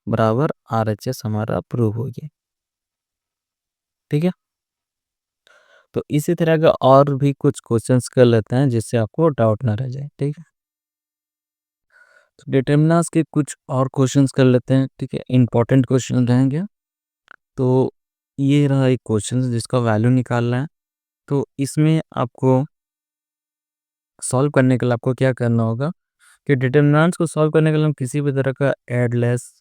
बराबर RHS हमारा प्रूव हो गया, ठीक है। तो इसी तरह का और भी कुछ क्वेश्चंस कर लेते हैं जिससे आपको डाउट ना रह जाए, ठीक है। तो डिटर्मिनेंट्स के कुछ और क्वेश्चंस कर लेते हैं, ठीक है, इंपॉर्टेंट क्वेश्चन रहेंगे। तो ये रहा एक क्वेश्चन जिसका वैल्यू निकालना है। तो इसमें आपको सॉल्व करने के लिए आपको क्या करना होगा कि डिटर्मिनेंट्स को सॉल्व करने के लिए हम किसी भी तरह का ऐड लेस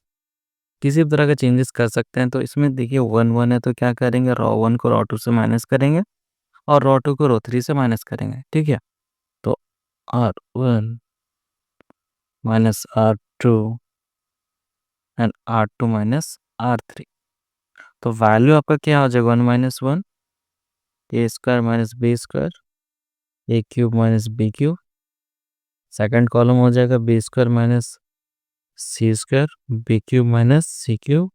किसी भी तरह का चेंजेस कर सकते हैं। तो इसमें देखिए 1 1 है तो क्या करेंगे, रॉ 1 को रॉ 2 से माइनस करेंगे और रॉ 2 को रॉ 3 से माइनस करेंगे, ठीक है। तो R1 minus R2 and R2 minus R3। तो वैल्यू आपका क्या हो जाएगा 1 minus 1 a square minus b square a cube minus b cube. Second column हो जाएगा b square minus c square b cube minus c cube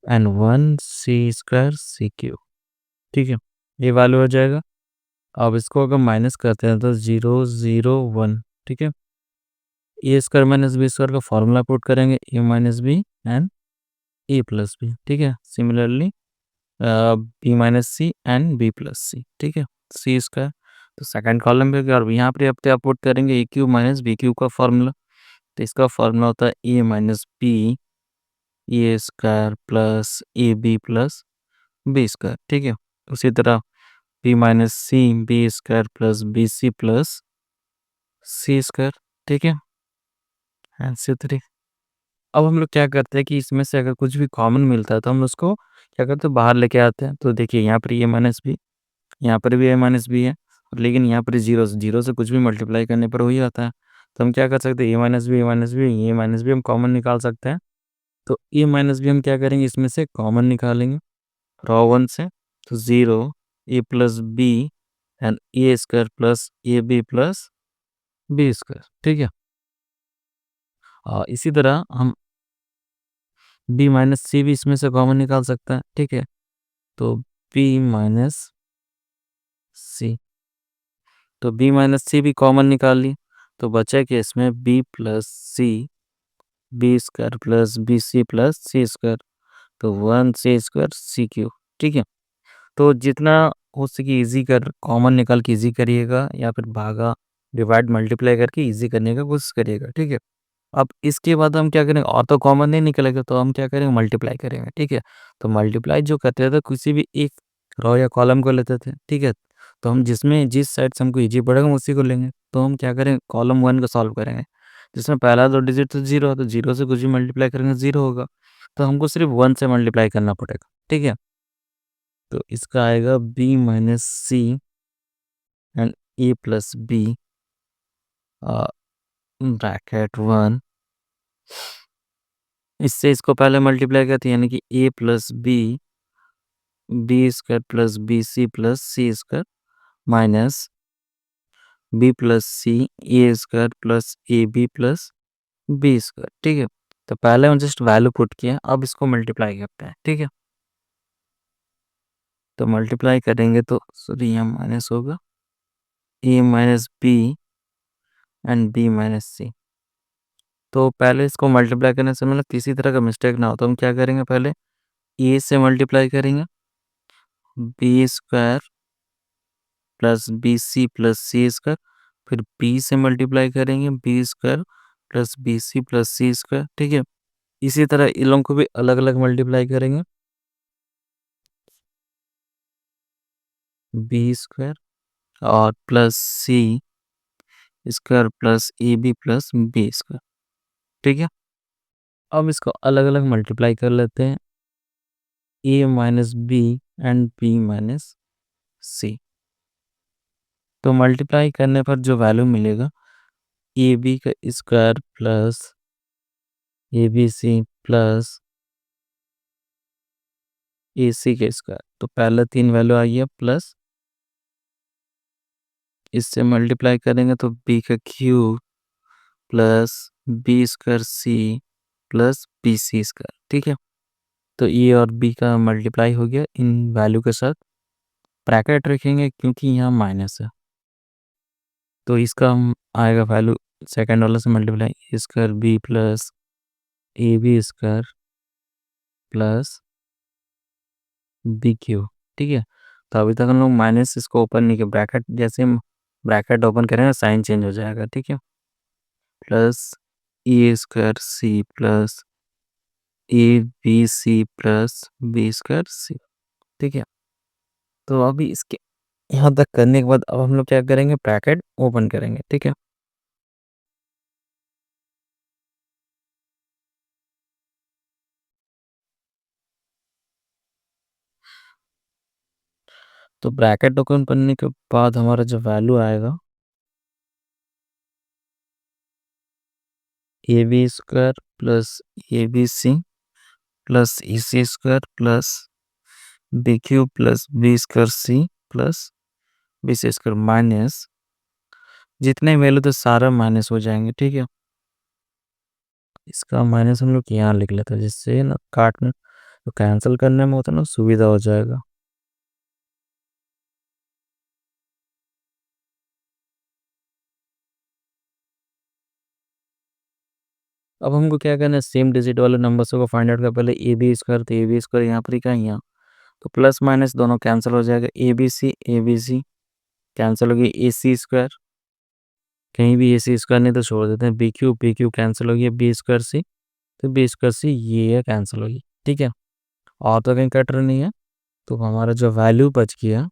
and 1 c square c cube, ठीक है। ये वैल्यू हो जाएगा। अब इसको अगर माइनस करते हैं तो 0 0 1, ठीक है। A square minus b square का फॉर्मूला पुट करेंगे a minus B and A plus b, ठीक है। Similarly b minus C and b plus c, ठीक है, सी स्क्वायर। तो सेकंड कॉलम पे और यहाँ पे आप पुट करेंगे a cube minus b cube का फॉर्मूला। तो इसका फॉर्मूला होता है a minus b A square plus A B plus B square, ठीक है। उसी तरह b minus C B square plus B C plus सी स्क्वायर, ठीक है। आंसर 3। अब हम लोग क्या करते हैं कि इसमें से अगर कुछ भी कॉमन मिलता है तो हम उसको क्या करते हैं बाहर लेके आते हैं। तो देखिए यहाँ पर ए माइनस बी, यहाँ पर भी ए माइनस बी है, लेकिन यहाँ पर जीरो जीरो से कुछ भी मल्टीप्लाई करने पर वही आता है। तो हम क्या कर सकते हैं ए माइनस बी हम कॉमन निकाल सकते हैं। तो ए माइनस बी हम क्या करेंगे इसमें से कॉमन निकालेंगे रॉ 1 से। तो 0 a plus B and a square plus A B plus B square, ठीक है। इसी तरह हम बी माइनस सी भी इसमें से कॉमन निकाल सकते हैं, ठीक है। तो बी माइनस सी, तो बी माइनस सी भी कॉमन निकाल ली। तो बचा कि इसमें B plus C B square plus B C plus सी स्क्वायर। तो 1 सी स्क्वायर सी क्यूब, ठीक है। तो जितना हो सके इजी कर कॉमन निकाल के इजी करिएगा, या फिर भागा डिवाइड मल्टीप्लाई करके इजी करने का कोशिश करिएगा, ठीक है। अब इसके बाद हम क्या करेंगे, और तो कॉमन नहीं निकलेगा तो हम क्या करेंगे मल्टीप्लाई करेंगे, ठीक है। तो मल्टीप्लाई जो करते थे किसी भी एक रो या कॉलम को लेते थे, ठीक है। तो हम जिसमें जिस साइड से हमको इजी पड़ेगा हम उसी को लेंगे। तो हम क्या करेंगे कॉलम 1 को सॉल्व करेंगे, जिसमें पहला 2 डिजिट तो 0 है, तो 0 से कुछ भी मल्टीप्लाई करेंगे 0 होगा। तो हमको सिर्फ 1 से मल्टीप्लाई करना पड़ेगा, ठीक है। तो इसका आएगा B minus C and A plus B bracket 1। इससे इसको पहले मल्टीप्लाई करते हैं, यानी कि A plus B square plus B C plus C square minus B plus C A square plus A B plus B square, ठीक है। तो पहले हम जस्ट वैल्यू पुट किया, अब इसको मल्टीप्लाई करते हैं, ठीक है। तो मल्टीप्लाई करेंगे तो सॉरी यहाँ माइनस होगा A minus B and B minus C. तो पहले इसको मल्टीप्लाई करने से मतलब किसी तरह का मिस्टेक ना हो तो हम क्या करेंगे, पहले ए से मल्टीप्लाई करेंगे B square plus B C plus सी स्क्वायर, फिर बी से मल्टीप्लाई करेंगे B square plus B C plus सी स्क्वायर, ठीक है। इसी तरह इन लोगों को भी अलग अलग मल्टीप्लाई करेंगे बी स्क्वायर और plus C square plus A B plus B square, ठीक है। अब इसको अलग अलग मल्टीप्लाई कर लेते हैं A minus B and B minus C. तो मल्टीप्लाई करने पर जो वैल्यू मिलेगा ए बी का square plus A B C plus A C का स्क्वायर। तो पहले 3 वैल्यू आई है प्लस इससे मल्टीप्लाई करेंगे तो बी का क्यूब प्लस बी स्क्वायर सी प्लस बी सी स्क्वायर। ठीक है, तो ए और बी का मल्टीप्लाई हो गया इन वैल्यू के साथ। ब्रैकेट रखेंगे क्योंकि यहाँ माइनस है, तो इसका आएगा वैल्यू सेकेंड वाला से multiply a square B plus A b square plus b q. ठीक है, तो अभी तक हम लोग माइनस इसको ओपन नहीं किया, ब्रैकेट जैसे हम ब्रैकेट ओपन करेंगे साइन चेंज हो जाएगा। ठीक है, plus A square C plus A B C plus B square C. ठीक है, तो अभी इसके यहाँ तक करने के बाद अब हम लोग क्या करेंगे, ब्रैकेट ओपन करेंगे। ठीक है, तो ब्रैकेट ओपन करने के बाद हमारा जो वैल्यू आएगा a b square plus A B C plus e c square plus b q plus B square C plus B C square minus जितने वैल्यू तो सारा माइनस हो जाएंगे। ठीक है, इसका माइनस हम लोग यहाँ लिख लेते हैं जिससे ना काटने तो कैंसिल करने में होता है ना सुविधा हो जाएगा। अब हमको क्या करना है, सेम डिजिट वाले नंबर्स को फाइंड आउट कर, पहले ए बी स्क्वायर तो ए बी स्क्वायर यहाँ पर ही का यहाँ, तो प्लस माइनस दोनों कैंसिल हो जाएगा, ए बी सी कैंसिल हो गई, ए सी स्क्वायर कहीं भी ए सी स्क्वायर नहीं तो छोड़ देते हैं, बी क्यू कैंसिल हो गया, बी स्क्वायर सी तो बी स्क्वायर सी ये कैंसिल होगी। ठीक है, और तो कहीं कट रहा नहीं है, तो हमारा जो वैल्यू बच गया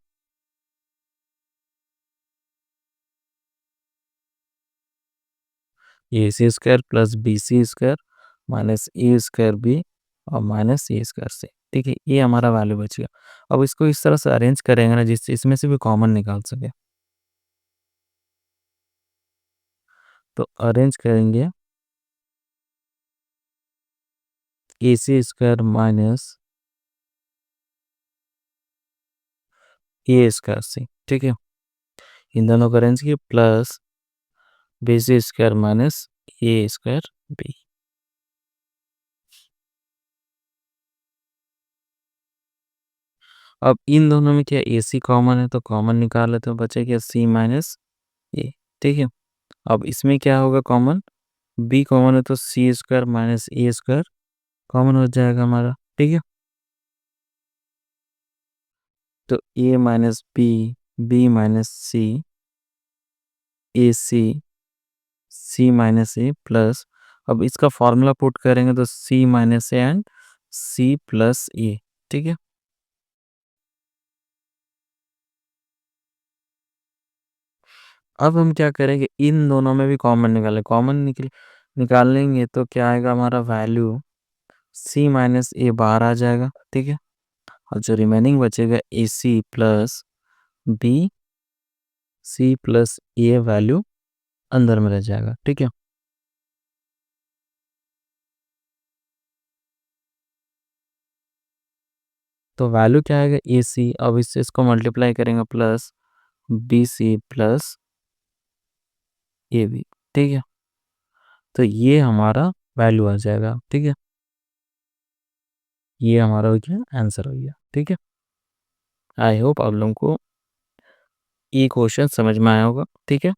A C square plus B C square minus A square B और माइनस ए स्क्वायर सी। ठीक है, ये हमारा वैल्यू बच गया। अब इसको इस तरह से अरेंज करेंगे ना जिससे इसमें से भी कॉमन निकाल सके, तो अरेंज करेंगे A C square minus A square C. ठीक है, इन दोनों का अरेंज किया plus B C square minus ए स्क्वायर बी। अब इन दोनों में क्या ए सी कॉमन है तो कॉमन निकाल लेते हैं, बचेगा सी माइनस ए। ठीक है, अब इसमें क्या होगा कॉमन, बी कॉमन है तो सी स्क्वायर माइनस ए स्क्वायर कॉमन हो जाएगा हमारा। ठीक है, तो A minus B, B minus C, A C, C minus A plus, अब इसका फॉर्मूला पुट करेंगे तो C minus A and C plus A. ठीक है, अब हम क्या करेंगे, इन दोनों में भी कॉमन निकालें, निकालेंगे तो क्या आएगा हमारा वैल्यू सी माइनस ए बाहर आ जाएगा। ठीक है, और जो रिमेनिंग बचेगा A C plus B C plus A value अंदर में रह जाएगा। ठीक है, तो वैल्यू क्या आएगा ए सी, अब इससे इसको मल्टीप्लाई करेंगे प्लस बी सी प्लस ए बी। ठीक है, तो ये हमारा वैल्यू आ जाएगा। ठीक है, ये हमारा हो गया आंसर हो गया। ठीक है, आई होप आप लोगों को ये क्वेश्चन समझ में आया होगा। ठीक है,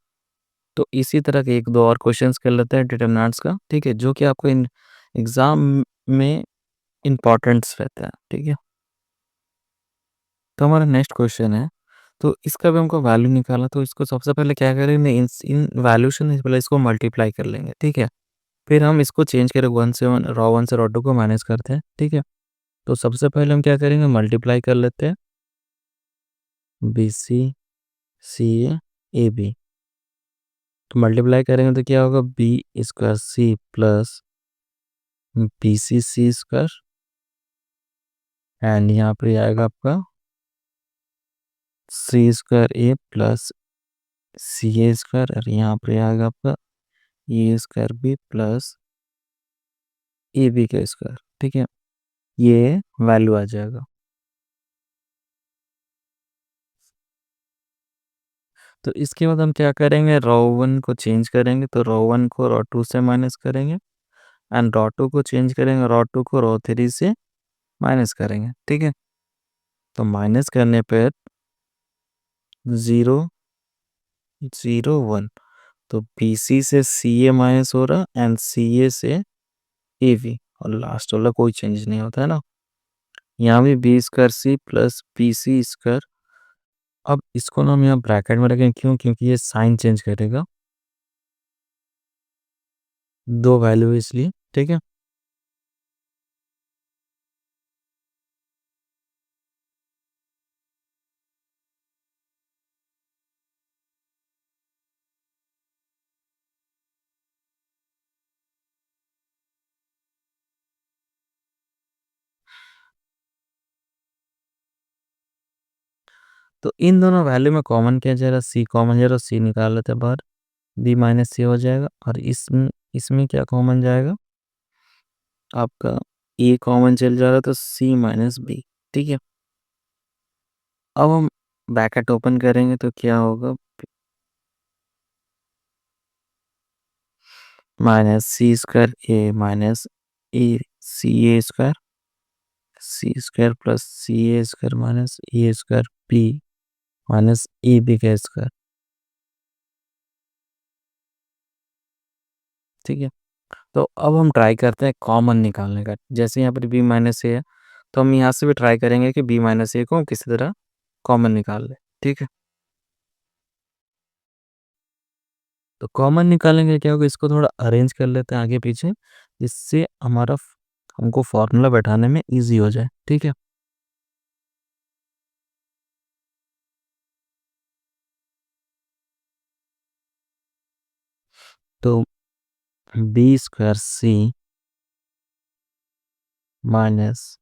तो इसी तरह के एक दो और क्वेश्चंस कर लेते हैं डिटरमिनेंट्स का। ठीक है, जो कि आपको इन एग्जाम में इम्पोर्टेंट्स रहता है। ठीक है, तो हमारा नेक्स्ट क्वेश्चन है, तो इसका भी हमको वैल्यू निकाला, तो इसको सबसे पहले क्या करेंगे, इन वैल्यू से नहीं, पहले इसको मल्टीप्लाई कर लेंगे। ठीक है, फिर हम इसको चेंज करें वन से रॉ टू को माइनस करते हैं। ठीक है, तो सबसे पहले हम क्या करेंगे, मल्टीप्लाई कर लेते हैं B C C A B, तो मल्टीप्लाई करेंगे तो क्या होगा, B square C plus B C C square and यहाँ पे आएगा आपका C square A plus C A square और यहाँ पर आएगा आपका A square B plus A B का स्क्वायर। ठीक है, ये वैल्यू आ जाएगा। तो इसके बाद हम क्या करेंगे, रो वन को चेंज करेंगे, तो रो वन को रो टू से माइनस करेंगे एंड रो टू को चेंज करेंगे, रो टू को रो थ्री से माइनस करेंगे। ठीक है, तो माइनस करने पर 0 0 1, तो बी सी से सी ए माइनस हो रहा एंड सी ए से ए बी, और लास्ट वाला कोई चेंज नहीं होता है ना। यहाँ भी बी स्क्वायर सी प्लस बी सी स्क्वायर। अब इसको ना हम यहाँ ब्रैकेट में रखें, क्यों, क्योंकि ये साइन चेंज करेगा, दो वैल्यू इसलिए। ठीक है, तो इन दोनों वैल्यू में कॉमन क्या जा रहा है, सी कॉमन जा रहा है, सी निकाल लेते हैं बाहर, बी माइनस सी हो जाएगा। और इसमें इसमें क्या कॉमन जाएगा, आपका ए कॉमन चल जा रहा है, तो सी माइनस बी। ठीक है, अब हम ब्रैकेट ओपन करेंगे तो क्या होगा, minus c square A minus a c A square, c square plus C A square minus A square b minus A B का स्क्वायर। ठीक है, तो अब हम ट्राई करते हैं कॉमन निकालने का। जैसे यहाँ पर बी माइनस ए है, तो हम यहाँ से भी ट्राई करेंगे कि बी माइनस ए को हम किसी तरह कॉमन निकाल लें। ठीक है, तो कॉमन निकालेंगे क्या होगा, इसको थोड़ा अरेंज कर लेते हैं आगे पीछे, जिससे हमको फॉर्मूला बैठाने में इजी हो जाए। ठीक है, तो बी स्क्वायर सी माइनस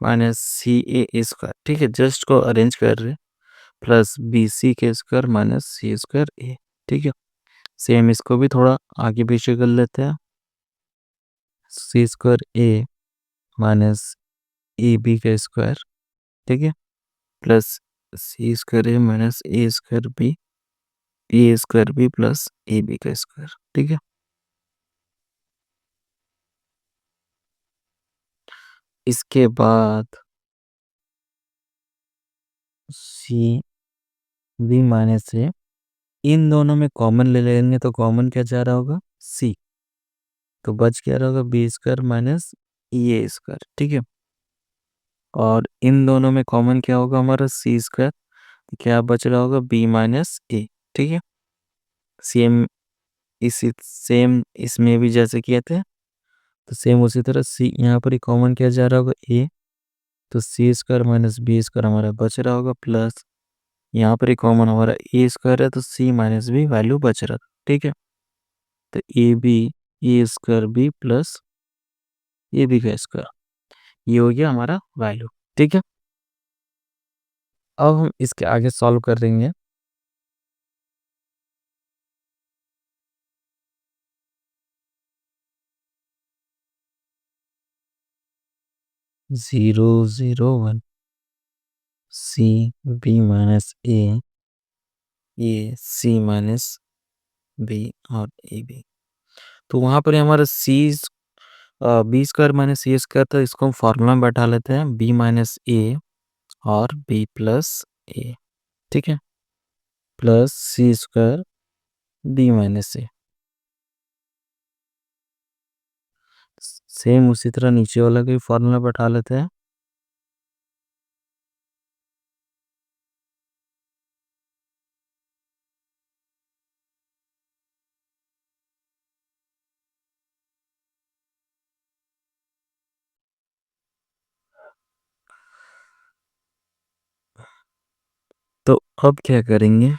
माइनस सी ए स्क्वायर, ठीक है, जस्ट को अरेंज कर रहे, प्लस बी सी के स्क्वायर माइनस सी स्क्वायर ए। ठीक है, सेम इसको भी थोड़ा आगे पीछे कर लेते हैं, C square A minus A B का स्क्वायर। ठीक है, plus C square A minus A square B, A square B plus A B का स्क्वायर। ठीक है, इसके बाद सी बी माइनस ए, इन दोनों में कॉमन ले लेंगे तो कॉमन क्या जा रहा होगा, सी, तो बच क्या रहा होगा बी स्क्वायर माइनस ए स्क्वायर। ठीक है, और इन दोनों में कॉमन क्या होगा हमारा सी स्क्वायर, क्या बच रहा होगा बी माइनस ए। ठीक है, सेम इसी सेम इसमें भी जैसे किए थे, तो सेम उसी तरह सी यहाँ पर ही कॉमन क्या जा रहा होगा ए, तो C square minus b square हमारा बच रहा होगा, प्लस यहाँ पर ही कॉमन हमारा ए स्क्वायर है, तो सी माइनस बी वैल्यू बच रहा था। ठीक है, तो a b A square B plus A B का स्क्वायर, ये हो गया हमारा वैल्यू। ठीक है, अब हम इसके आगे सॉल्व कर देंगे। 0 0 1 C B minus a C minus b और ए बी, तो वहाँ पर हमारा C B square minus c square, तो इसको हम फॉर्मूला में बैठा लेते हैं, बी माइनस ए और बी प्लस ए। ठीक है, प्लस सी स्क्वायर डी माइनस ए, सेम उसी तरह नीचे वाला भी फॉर्मूला बैठा लेते हैं। तो अब क्या करेंगे,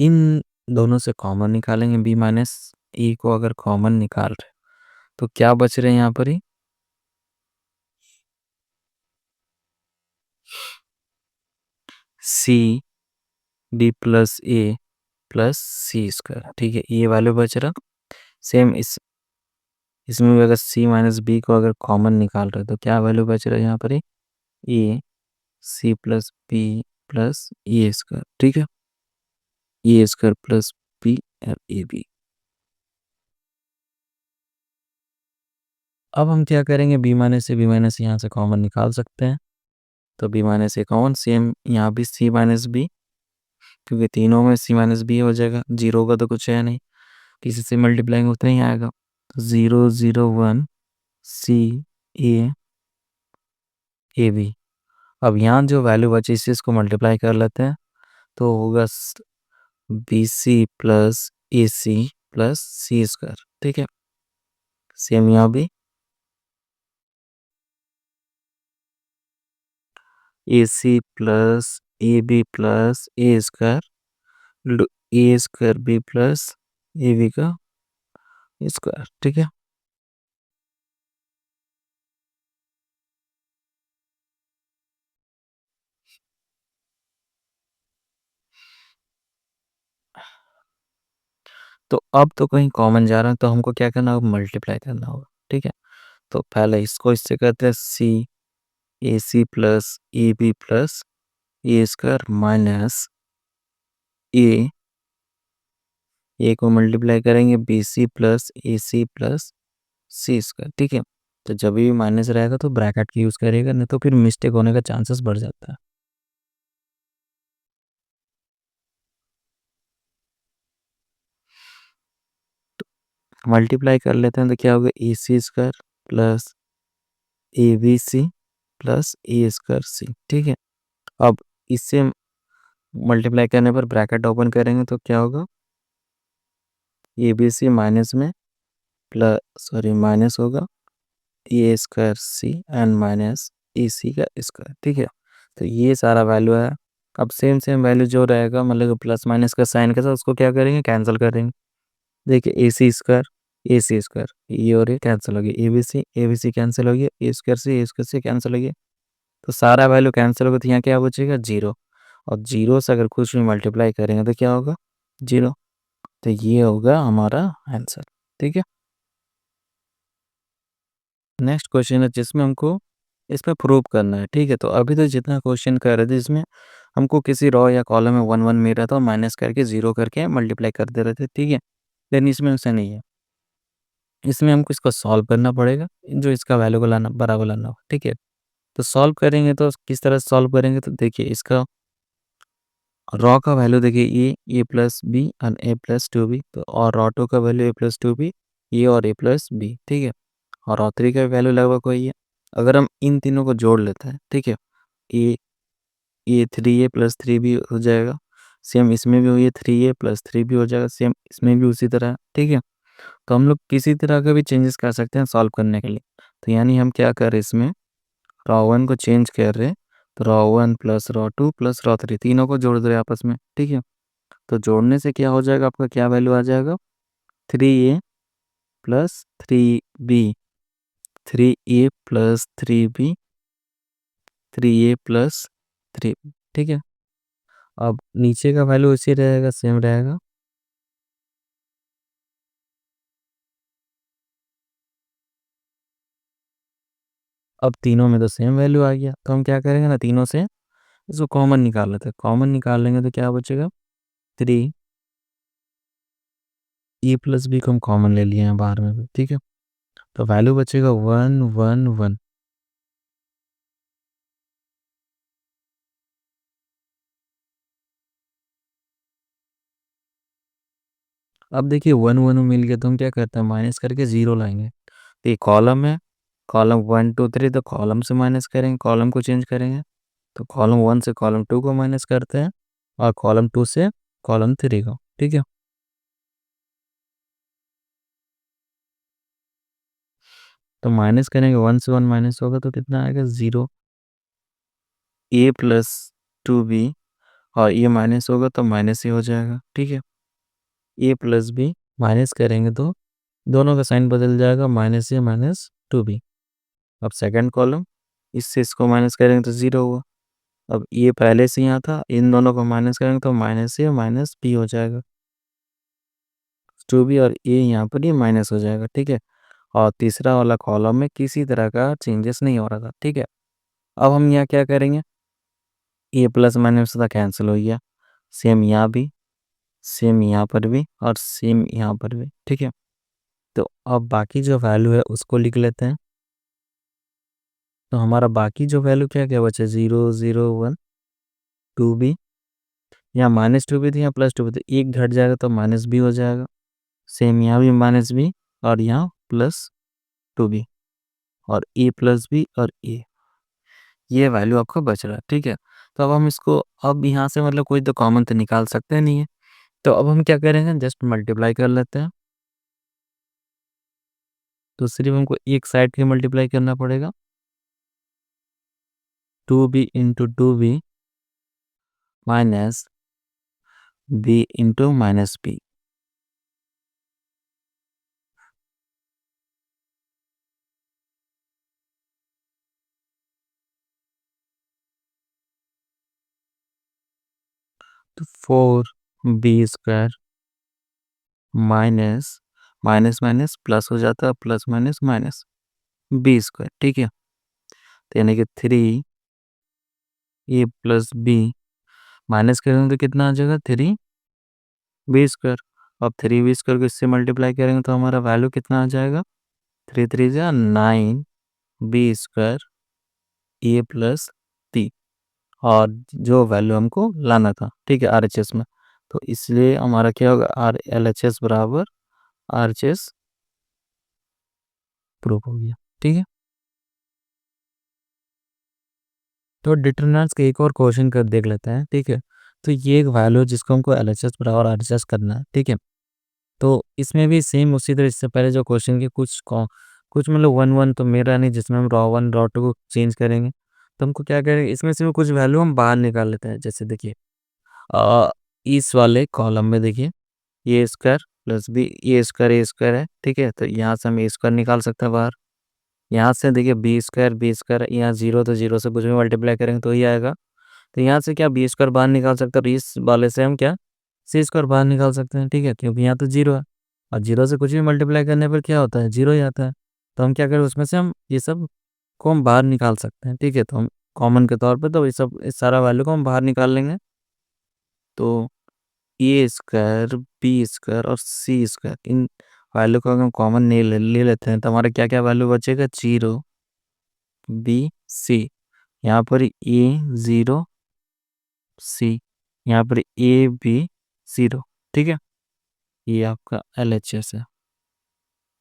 इन दोनों से कॉमन निकालेंगे, बी माइनस ए को अगर कॉमन निकाल रहे तो क्या बच रहे हैं यहाँ पर ही, सी बी प्लस ए प्लस सी स्क्वायर। ठीक है, ये वैल्यू बच रहा। सेम इसमें भी अगर सी माइनस बी को अगर कॉमन निकाल रहे तो क्या वैल्यू बच रहा है यहाँ पर ही, ए C plus B plus A square. ठीक है, ए स्क्वायर प्लस बी और ए बी। अब हम क्या करेंगे, बी माइनस से बी माइनस यहाँ से कॉमन निकाल सकते हैं। तो बी माइनस ए कॉमन, सेम यहाँ भी सी माइनस बी, क्योंकि तीनों में सी माइनस बी हो जाएगा, जीरो का तो कुछ है नहीं, किसी से मल्टीप्लाइंग होता ही आएगा। तो 0 0 1 सी ए ए बी। अब यहाँ जो वैल्यू बची इस चीज़ को मल्टीप्लाई कर लेते हैं तो होगा B C plus A C plus C square. ठीक है, सेम यहाँ भी A C plus A B plus A square, A square B plus A B का स्क्वायर। ठीक है, तो अब तो कहीं कॉमन जा रहा है तो हमको क्या करना होगा, मल्टीप्लाई करना होगा। ठीक है, तो पहले इसको इससे करते हैं, C A C plus A B plus A square minus A A को मल्टीप्लाई करेंगे B C plus A C plus C square. ठीक है, तो जब भी माइनस रहेगा तो ब्रैकेट की यूज़ करेगा, नहीं तो फिर मिस्टेक होने का चांसेस बढ़ जाता है। मल्टीप्लाई कर लेते हैं तो क्या होगा, A C square plus A B C plus A square C. ठीक है, अब इससे मल्टीप्लाई करने पर ब्रैकेट ओपन करेंगे तो क्या होगा, ए बी सी माइनस में प्लस सॉरी माइनस होगा ए square C and minus a C का स्क्वायर। ठीक है, तो ये सारा वैल्यू है। अब सेम सेम वैल्यू जो रहेगा, मतलब प्लस माइनस का साइन के साथ उसको क्या करेंगे, कैंसिल करेंगे। देखिए ए सी स्क्वायर ये और ये कैंसिल हो गया, ए बी सी कैंसिल हो गया, ए स्क्वायर सी कैंसिल हो गया। तो सारा वैल्यू कैंसिल होगा तो यहाँ क्या बचेगा, जीरो। और जीरो से अगर कुछ भी मल्टीप्लाई करेंगे तो क्या होगा, जीरो। तो ये होगा हमारा आंसर। ठीक है, नेक्स्ट क्वेश्चन है जिसमें हमको इसमें प्रूव करना है। ठीक है, तो अभी तो जितना क्वेश्चन कर रहे थे इसमें हमको किसी रो या कॉलम में वन वन मिल रहा था, माइनस करके जीरो करके मल्टीप्लाई कर दे रहे थे। ठीक है, लेकिन इसमें ऐसा नहीं है, इसमें हमको इसको सॉल्व करना पड़ेगा, जो इसका वैल्यू को लाना बराबर लाना हो। ठीक है, तो सॉल्व करेंगे तो किस तरह सॉल्व करेंगे, तो देखिए इसका रॉ का वैल्यू देखिए A plus B and A plus two B, तो और रॉ टू का value A plus two B, A और ए प्लस बी। ठीक है, और रॉ थ्री का वैल्यू लगभग वही है। अगर हम इन तीनों को जोड़ लेते हैं, ठीक है, ए ए थ्री ए प्लस थ्री भी हो जाएगा, सेम इसमें भी हो, ये थ्री ए प्लस थ्री भी हो जाएगा, सेम इसमें भी उसी तरह। ठीक है, तो हम लोग किसी तरह का भी चेंजेस कर सकते हैं सॉल्व करने के लिए। तो यानी हम क्या कर रहे हैं, इसमें रॉ वन को चेंज कर रहे हैं, तो raw one plus raw two plus raw three तीनों को जोड़ दे रहे हैं आपस में। ठीक है, तो जोड़ने से क्या हो जाएगा, आपका क्या वैल्यू आ जाएगा, थ्री ए प्लस थ्री बी, थ्री ए प्लस थ्री बी, थ्री ए प्लस थ्री। ठीक है, अब नीचे का वैल्यू इसी रहेगा, सेम रहेगा। अब तीनों में तो सेम वैल्यू आ गया, तो हम क्या करेंगे ना, तीनों से इसको कॉमन निकाल लेते हैं। कॉमन निकाल लेंगे तो क्या बचेगा, थ्री ए प्लस बी को हम कॉमन ले लिए हैं बाहर में भी। ठीक है, तो वैल्यू बचेगा 1 1 1। अब देखिए वन वन मिल गया तो हम क्या करते हैं, माइनस करके जीरो लाएंगे। तो ये कॉलम है, कॉलम वन टू थ्री, तो कॉलम से माइनस करेंगे, कॉलम को चेंज करेंगे। तो कॉलम वन से कॉलम टू को माइनस करते हैं और कॉलम टू से कॉलम थ्री को। ठीक है, तो माइनस करेंगे, वन से वन माइनस होगा तो कितना आएगा, जीरो। ए प्लस टू बी और ये माइनस होगा तो माइनस ही हो जाएगा, ठीक है। ए प्लस बी माइनस करेंगे तो दोनों का साइन बदल जाएगा, minus A minus to be. अब सेकंड कॉलम, इससे इसको माइनस करेंगे तो ज़ीरो हुआ। अब ये पहले से यहाँ था, इन दोनों को माइनस करेंगे तो माइनस ए माइनस बी हो जाएगा, टू बी, और ए यहाँ पर ये माइनस हो जाएगा, ठीक है। और तीसरा वाला कॉलम में किसी तरह का चेंजेस नहीं हो रहा था, ठीक है। अब हम यहाँ क्या करेंगे, ए प्लस माइनस था कैंसिल हो गया, सेम यहाँ भी, सेम यहाँ पर भी, और सेम यहाँ पर भी, ठीक है। तो अब बाकी जो वैल्यू है उसको लिख लेते हैं। तो हमारा बाकी जो वैल्यू क्या क्या बचा, 0 0 1 टू बी, यहाँ माइनस टू बी थी, यहाँ प्लस टू बी, तो एक घट जाएगा तो माइनस बी हो जाएगा, सेम यहाँ भी माइनस बी, और यहाँ प्लस टू बी, और ए प्लस बी, और ए, ये वैल्यू आपका बच रहा है, ठीक है। तो अब हम इसको, अब यहाँ से मतलब कोई तो कॉमन तो निकाल सकते नहीं है, तो अब हम क्या करेंगे, जस्ट मल्टीप्लाई कर लेते हैं। तो सिर्फ हमको एक साइड के मल्टीप्लाई करना पड़ेगा, two b into two b minus b into minus b. तो 4b² minus minus minus plus हो जाता है, प्लस माइनस माइनस b², ठीक है। तो यानी कि 3a प्लस बी, माइनस करेंगे तो कितना आ जाएगा, 3b²। अब 3b² को इससे मल्टीप्लाई करेंगे तो हमारा वैल्यू कितना आ जाएगा, 3 3 9b² ए प्लस टी, और जो वैल्यू हमको लाना था, ठीक है, RHS में। तो इसलिए हमारा क्या होगा, RLHS बराबर RHS प्रूफ हो गया, ठीक है। तो डिटरमिनेंट्स के एक और क्वेश्चन कर देख लेते हैं, ठीक है। तो ये एक वैल्यू जिसको हमको LHS बराबर RHS करना है, ठीक है। तो इसमें भी सेम उसी तरह, इससे पहले जो क्वेश्चन के कुछ मतलब वन वन तो मेरा नहीं, जिसमें हम रॉ वन रॉ टू को चेंज करेंगे। तो हमको क्या करेंगे, इसमें से कुछ वैल्यू हम बाहर निकाल लेते हैं। जैसे देखिए, अ, इस वाले कॉलम में देखिए, ए स्क्वायर प्लस बी, ए स्क्वायर है, ठीक है। तो यहाँ से हम ए स्क्वायर निकाल सकते हैं बाहर। यहाँ से देखिए बी स्क्वायर, यहाँ जीरो, तो जीरो से कुछ भी मल्टीप्लाई करेंगे तो ही आएगा। तो यहाँ से क्या बी स्क्वायर बाहर निकाल सकते हैं, और इस वाले से हम क्या सी स्क्वायर बाहर निकाल सकते हैं, ठीक है, क्योंकि यहाँ तो जीरो है, और जीरो से कुछ भी मल्टीप्लाई करने पर क्या होता है, जीरो ही आता है। तो हम क्या करें, उसमें से हम ये सब को हम बाहर निकाल सकते हैं, ठीक है। तो हम कॉमन के तौर पे तो ये सब, इस सारा वैल्यू को हम बाहर निकाल लेंगे। तो ए स्क्वायर, बी स्क्वायर और सी स्क्वायर, इन वैल्यू को अगर हम कॉमन नहीं ले लेते हैं तो हमारा क्या क्या वैल्यू बचेगा, 0 b c, यहाँ पर a 0 c, यहाँ पर a b 0, ठीक है। ये आपका LHS है,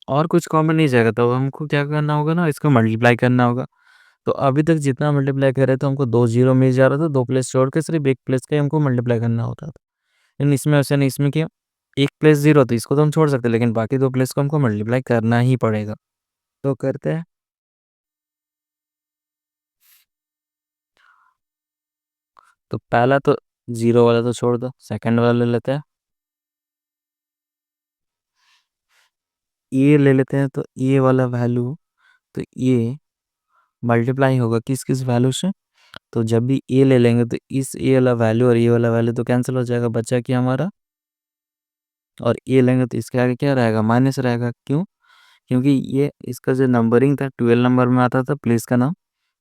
और कुछ कॉमन नहीं जाएगा, तो हमको क्या करना होगा ना, इसको मल्टीप्लाई करना होगा। तो अभी तक जितना मल्टीप्लाई कर रहे थे हमको दो जीरो मिल जा रहा था, दो प्लेस छोड़ के सिर्फ एक प्लेस का ही हमको मल्टीप्लाई करना होता था। लेकिन इसमें वैसे नहीं, इसमें क्या, एक प्लेस जीरो, तो इसको तो हम छोड़ सकते हैं, लेकिन बाकी दो प्लेस को हमको मल्टीप्लाई करना ही पड़ेगा। तो करते हैं। तो पहला तो जीरो वाला तो छोड़ दो, सेकंड वाला ले लेते हैं, ये ले लेते हैं। तो ये वाला वैल्यू, तो ये मल्टीप्लाई होगा किस किस वैल्यू से, तो जब भी ए ले लेंगे तो इस ए वाला वैल्यू और ये वाला वैल्यू तो कैंसिल हो जाएगा, बचा कि हमारा, और ए लेंगे तो इसके आगे क्या रहेगा, माइनस रहेगा। क्यों, क्योंकि ये इसका जो नंबरिंग था 12 नंबर में आता था प्लेस का नाम।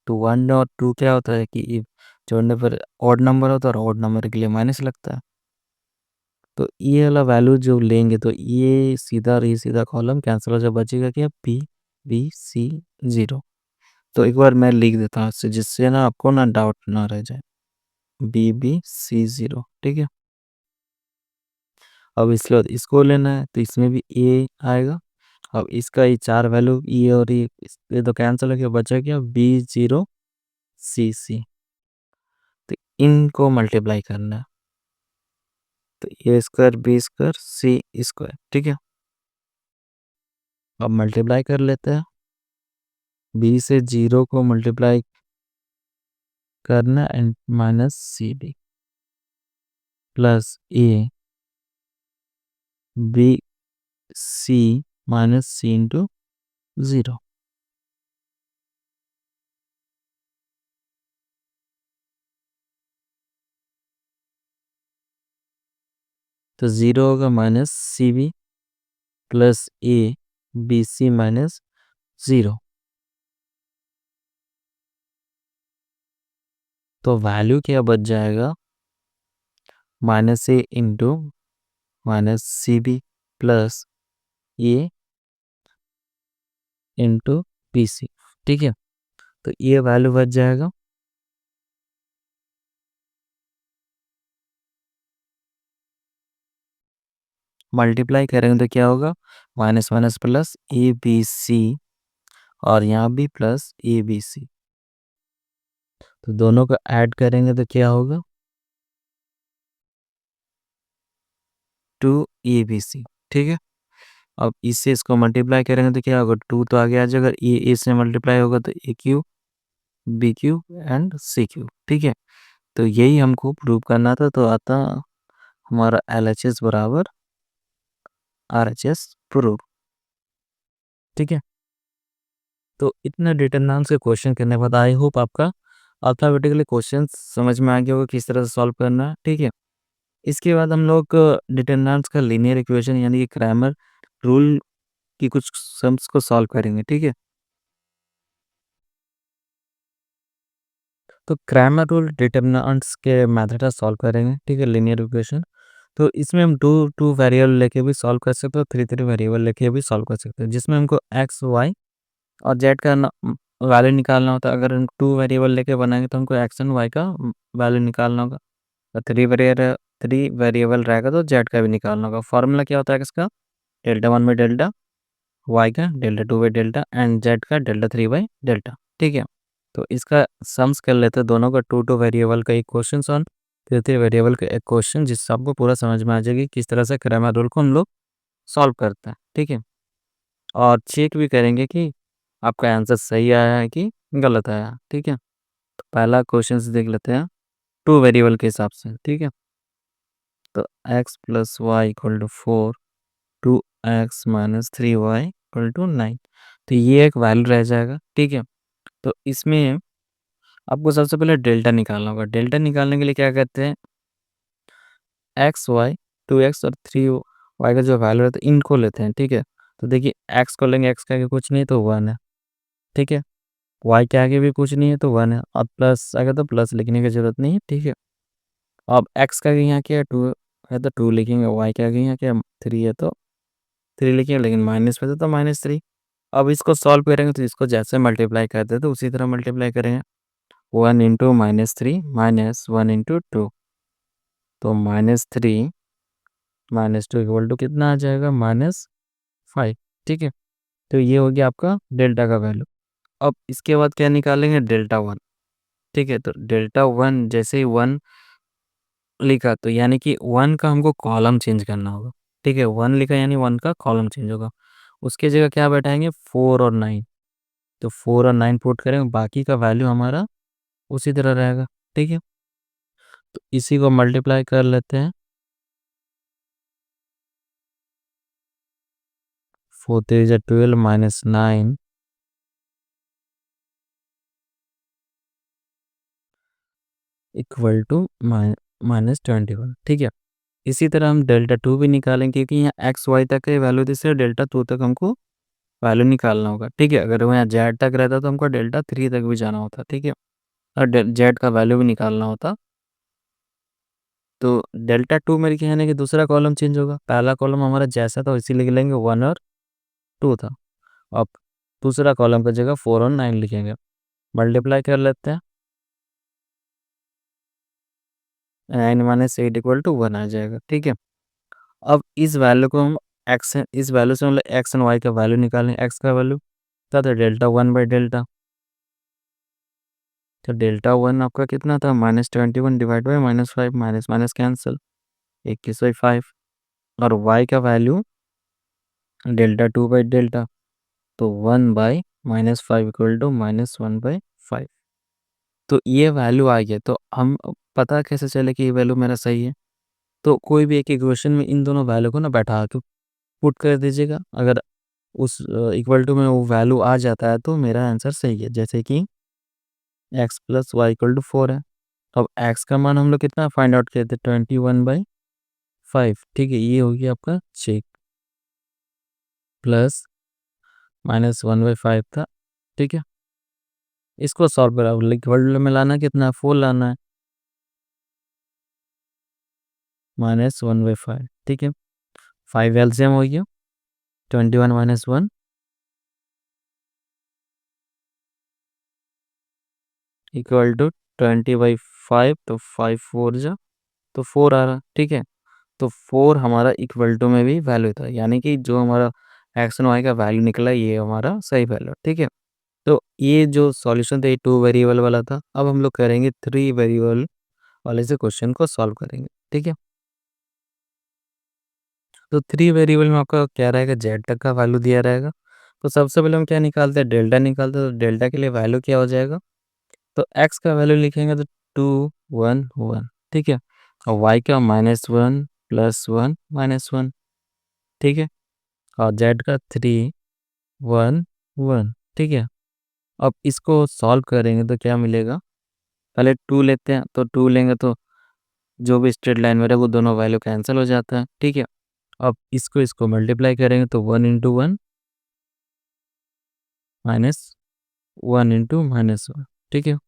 तो 1 और 2 क्या होता है कि ये जोड़ने पर ऑड नंबर होता है, और ऑड नंबर के लिए माइनस लगता है। तो ये वाला वैल्यू जो लेंगे तो ये सीधा और ये सीधा कॉलम कैंसिल हो जाए, बचेगा क्या, B B C 0। तो एक बार मैं लिख देता हूँ इससे, जिससे ना आपको ना डाउट ना रह जाए, B B C 0, ठीक है। अब इसके बाद इसको लेना है, तो इसमें भी ए आएगा। अब इसका ये चार वैल्यू, ये और ये तो कैंसिल हो गया, बचा क्या, B0 C C। तो इनको मल्टीप्लाई करना है, तो ए square B square c square, ठीक है। अब मल्टीप्लाई कर लेते हैं, बी से जीरो को मल्टीप्लाई करना and minus C D. Plus A B C minus C into 0। तो 0 होगा minus C B plus A B C minus 0। तो वैल्यू क्या बच जाएगा, minus A into minus C B plus A into B C. ठीक है, तो ये वैल्यू बच जाएगा। मल्टीप्लाई करेंगे तो क्या होगा, minus minus plus A B c और यहाँ भी प्लस ए बी सी। तो दोनों को ऐड करेंगे तो क्या होगा, 2 ABC। ठीक है, अब इससे इसको मल्टीप्लाई करेंगे तो क्या होगा, 2 तो आगे आ जाएगा, ए से मल्टीप्लाई होगा तो A Q B Q and C Q. ठीक है, तो यही हमको प्रूव करना था। तो आता हमारा LHS बराबर RHS प्रूव। ठीक है, तो इतना डिटरमिनेंट्स के क्वेश्चन करने के बाद आई होप आपका अल्फाबेटिकली क्वेश्चन समझ में आ गया होगा किस तरह से सॉल्व करना है। ठीक है, इसके बाद हम लोग डिटरमिनेंट्स का लीनियर इक्वेशन यानी कि क्रैमर रूल की कुछ सम्स को सॉल्व करेंगे। ठीक है, तो क्रैमर रूल डिटरमिनेंट्स के मेथड से सॉल्व करेंगे। ठीक है, लीनियर इक्वेशन। तो इसमें हम टू टू वेरिएबल लेके भी सॉल्व कर सकते हो, थ्री थ्री वेरिएबल लेके भी सॉल्व कर सकते हैं, जिसमें हमको एक्स वाई और जेड का वैल्यू निकालना होता है। अगर हम टू वेरिएबल लेके बनाएंगे तो हमको एक्स एंड वाई का वैल्यू निकालना होगा। और थ्री वेरिएबल रहेगा तो जेड का भी निकालना होगा। फॉर्मूला क्या होता है इसका, delta one by delta, Y का delta two by delta and Z का डेल्टा थ्री बाई डेल्टा। ठीक है, तो इसका सम्स कर लेते हैं दोनों का, टू टू वेरिएबल का एक question on three three variable का एक क्वेश्चन, जिससे आपको पूरा समझ में आ जाएगी किस तरह से क्रैमर रूल को हम लोग सॉल्व करते हैं। ठीक है, और चेक भी करेंगे कि आपका आंसर सही आया है कि गलत आया है। ठीक है, तो पहला क्वेश्चन देख लेते हैं टू वेरिएबल के हिसाब से। ठीक है, तो x plus y equal to 4, 2x minus 3y equal to 9। तो ये एक वैल्यू रह जाएगा। ठीक है, तो इसमें आपको सबसे पहले डेल्टा निकालना होगा। डेल्टा निकालने के लिए क्या करते हैं, एक्स वाई, 2x और 3y का जो वैल्यू रहता है इनको लेते हैं। ठीक है, तो देखिए x को लेंगे, x के आगे कुछ नहीं तो 1 है। ठीक है, y के आगे भी कुछ नहीं है तो 1 है, और प्लस आगे तो प्लस लिखने की जरूरत नहीं है। ठीक है, अब x का आगे यहाँ क्या है, 2 है तो 2 लिखेंगे, y के आगे यहाँ क्या 3 है तो 3 लिखेंगे, लेकिन माइनस में तो माइनस 3। अब इसको सॉल्व करेंगे तो इसको जैसे मल्टीप्लाई करते हैं तो उसी तरह मल्टीप्लाई करेंगे, 1 इंटू माइनस 3 माइनस 1 इंटू 2, तो माइनस 3 माइनस 2 इक्वल टू कितना आ जाएगा, -5। ठीक है, तो ये हो गया आपका डेल्टा का वैल्यू। अब इसके बाद क्या निकालेंगे, डेल्टा वन। ठीक है, तो डेल्टा वन जैसे ही 1 लिखा तो यानी कि 1 का हमको कॉलम चेंज करना होगा। ठीक है, 1 लिखा यानी 1 का कॉलम चेंज होगा। उसके जगह क्या बैठाएंगे, 4 और 9। तो 4 और 9 पुट करेंगे, बाकी का वैल्यू हमारा उसी तरह रहेगा। ठीक है, तो इसी को मल्टीप्लाई कर लेते हैं, 4 3 जा 12 माइनस 9 इक्वल टू -21। ठीक है, इसी तरह हम डेल्टा टू भी निकालेंगे, क्योंकि यहाँ एक्स वाई तक का वैल्यू दिस है, डेल्टा टू तक हमको वैल्यू निकालना होगा। ठीक है, अगर वो यहाँ जेड तक रहता तो हमको डेल्टा थ्री तक भी जाना होता। ठीक है, और जेड का वैल्यू भी निकालना होता। तो डेल्टा टू मेरे कहने कि दूसरा कॉलम चेंज होगा, पहला कॉलम हमारा जैसा था इसी लिख लेंगे, 1 और 2 था। अब दूसरा कॉलम की जगह 4 और 9 लिखेंगे, मल्टीप्लाई कर लेते हैं, 9 माइनस 8 इक्वल टू 1 आ जाएगा। ठीक है, अब इस वैल्यू को हम इस वैल्यू से मतलब एक्स एंड वाई का वैल्यू निकालें। एक्स का वैल्यू था तो डेल्टा वन बाई डेल्टा, तो डेल्टा वन आपका कितना था, -21 divide by -5, minus minus cancel, 21/5। और वाई का value delta two by delta, तो 1/-5 इक्वल टू -1/5। तो ये वैल्यू आ गया, तो हम पता कैसे चले कि ये वैल्यू मेरा सही है। तो कोई भी एक इक्वेशन में इन दोनों वैल्यू को ना बैठा के पुट कर दीजिएगा। अगर उस इक्वल टू में वो वैल्यू आ जाता है तो मेरा आंसर सही है। जैसे कि x plus y equal to 4 है। अब x का मान हम लोग कितना फाइंड आउट किए थे, 21/5। ठीक है, ये हो गया आपका चेक, प्लस -1/5 था। ठीक है, इसको सॉल्व करा, इक्वल में लाना कितना, 4 लाना है, -1/5। ठीक है, 5 एलसीएम हो गया, 21 - 1 इक्वल टू 20/5। तो 5 4 जा तो 4 आ रहा। ठीक है, तो 4 हमारा इक्वल टू में भी वैल्यू था, यानी कि जो हमारा एक्स एंड वाई का वैल्यू निकला ये हमारा सही वैल्यू। ठीक है, तो ये जो सॉल्यूशन था ये 2 वेरिएबल वाला था। अब हम लोग करेंगे 3 वेरिएबल वाले से क्वेश्चन को सॉल्व करेंगे। ठीक है, तो 3 वेरिएबल में आपका क्या रहेगा, जेड तक का वैल्यू दिया रहेगा। तो सबसे पहले हम क्या निकालते हैं, डेल्टा निकालते हैं। तो डेल्टा के लिए वैल्यू क्या हो जाएगा, तो एक्स का वैल्यू लिखेंगे तो 2 1 1। ठीक है, और वाई का -1 +1 -1। ठीक है, और जेड का 3 1 1। ठीक है, अब इसको सॉल्व करेंगे तो क्या मिलेगा, पहले 2 लेते हैं। तो 2 लेंगे तो जो भी स्ट्रेट लाइन में रहे वो दोनों वैल्यू कैंसिल हो जाता है। ठीक है, अब इसको इसको मल्टीप्लाई करेंगे तो 1 × 1 -1 × -1। ठीक है,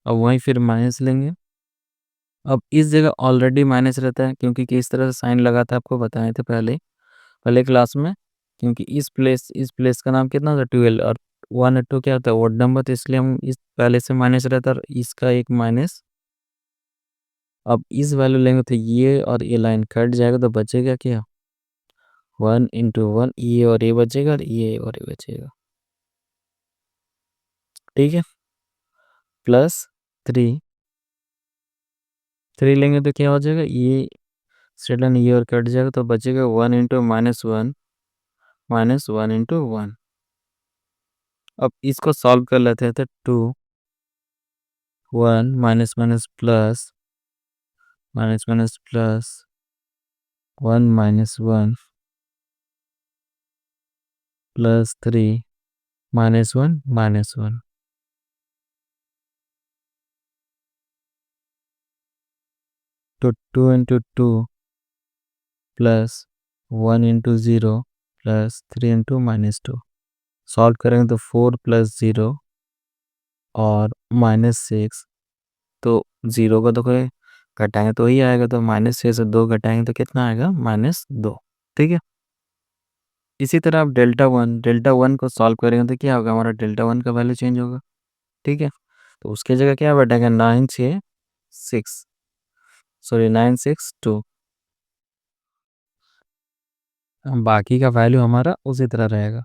अब वहीं फिर माइनस लेंगे। अब इस जगह ऑलरेडी माइनस रहता है, क्योंकि किस तरह से साइन लगा था आपको बताए थे पहले पहले क्लास में। क्योंकि इस प्लेस का नाम कितना था, 12, और 1 और 2 क्या होता है, ओड नंबर, तो इसलिए हम इस पहले से माइनस रहता है और इसका एक माइनस। अब इस वैल्यू लेंगे तो ये और ये लाइन कट जाएगा तो बचेगा क्या, 1 × 1, ये और ये बचेगा और ये और ये बचेगा। ठीक है, +3 लेंगे तो क्या हो जाएगा, ये स्ट्रेट लाइन ये और कट जाएगा तो बचेगा 1 × -1 -1 × 1। अब इसको सॉल्व कर लेते हैं तो 2 1 प्लस प्लस 1 -1 +3 -1 -1। तो 2 × 2 प्लस 1 × 0 प्लस 3 × -2। सॉल्व करेंगे तो 4 + 0 और -6। तो 0 को तो कोई घटाएंगे तो ही आएगा, तो -6 से 2 घटाएंगे तो कितना आएगा, -2। ठीक है, इसी तरह आप डेल्टा वन को सॉल्व करेंगे तो क्या होगा, हमारा डेल्टा वन का वैल्यू चेंज होगा। ठीक है, तो उसके जगह क्या बैठेगा, 962। बाकी का वैल्यू हमारा उसी तरह रहेगा।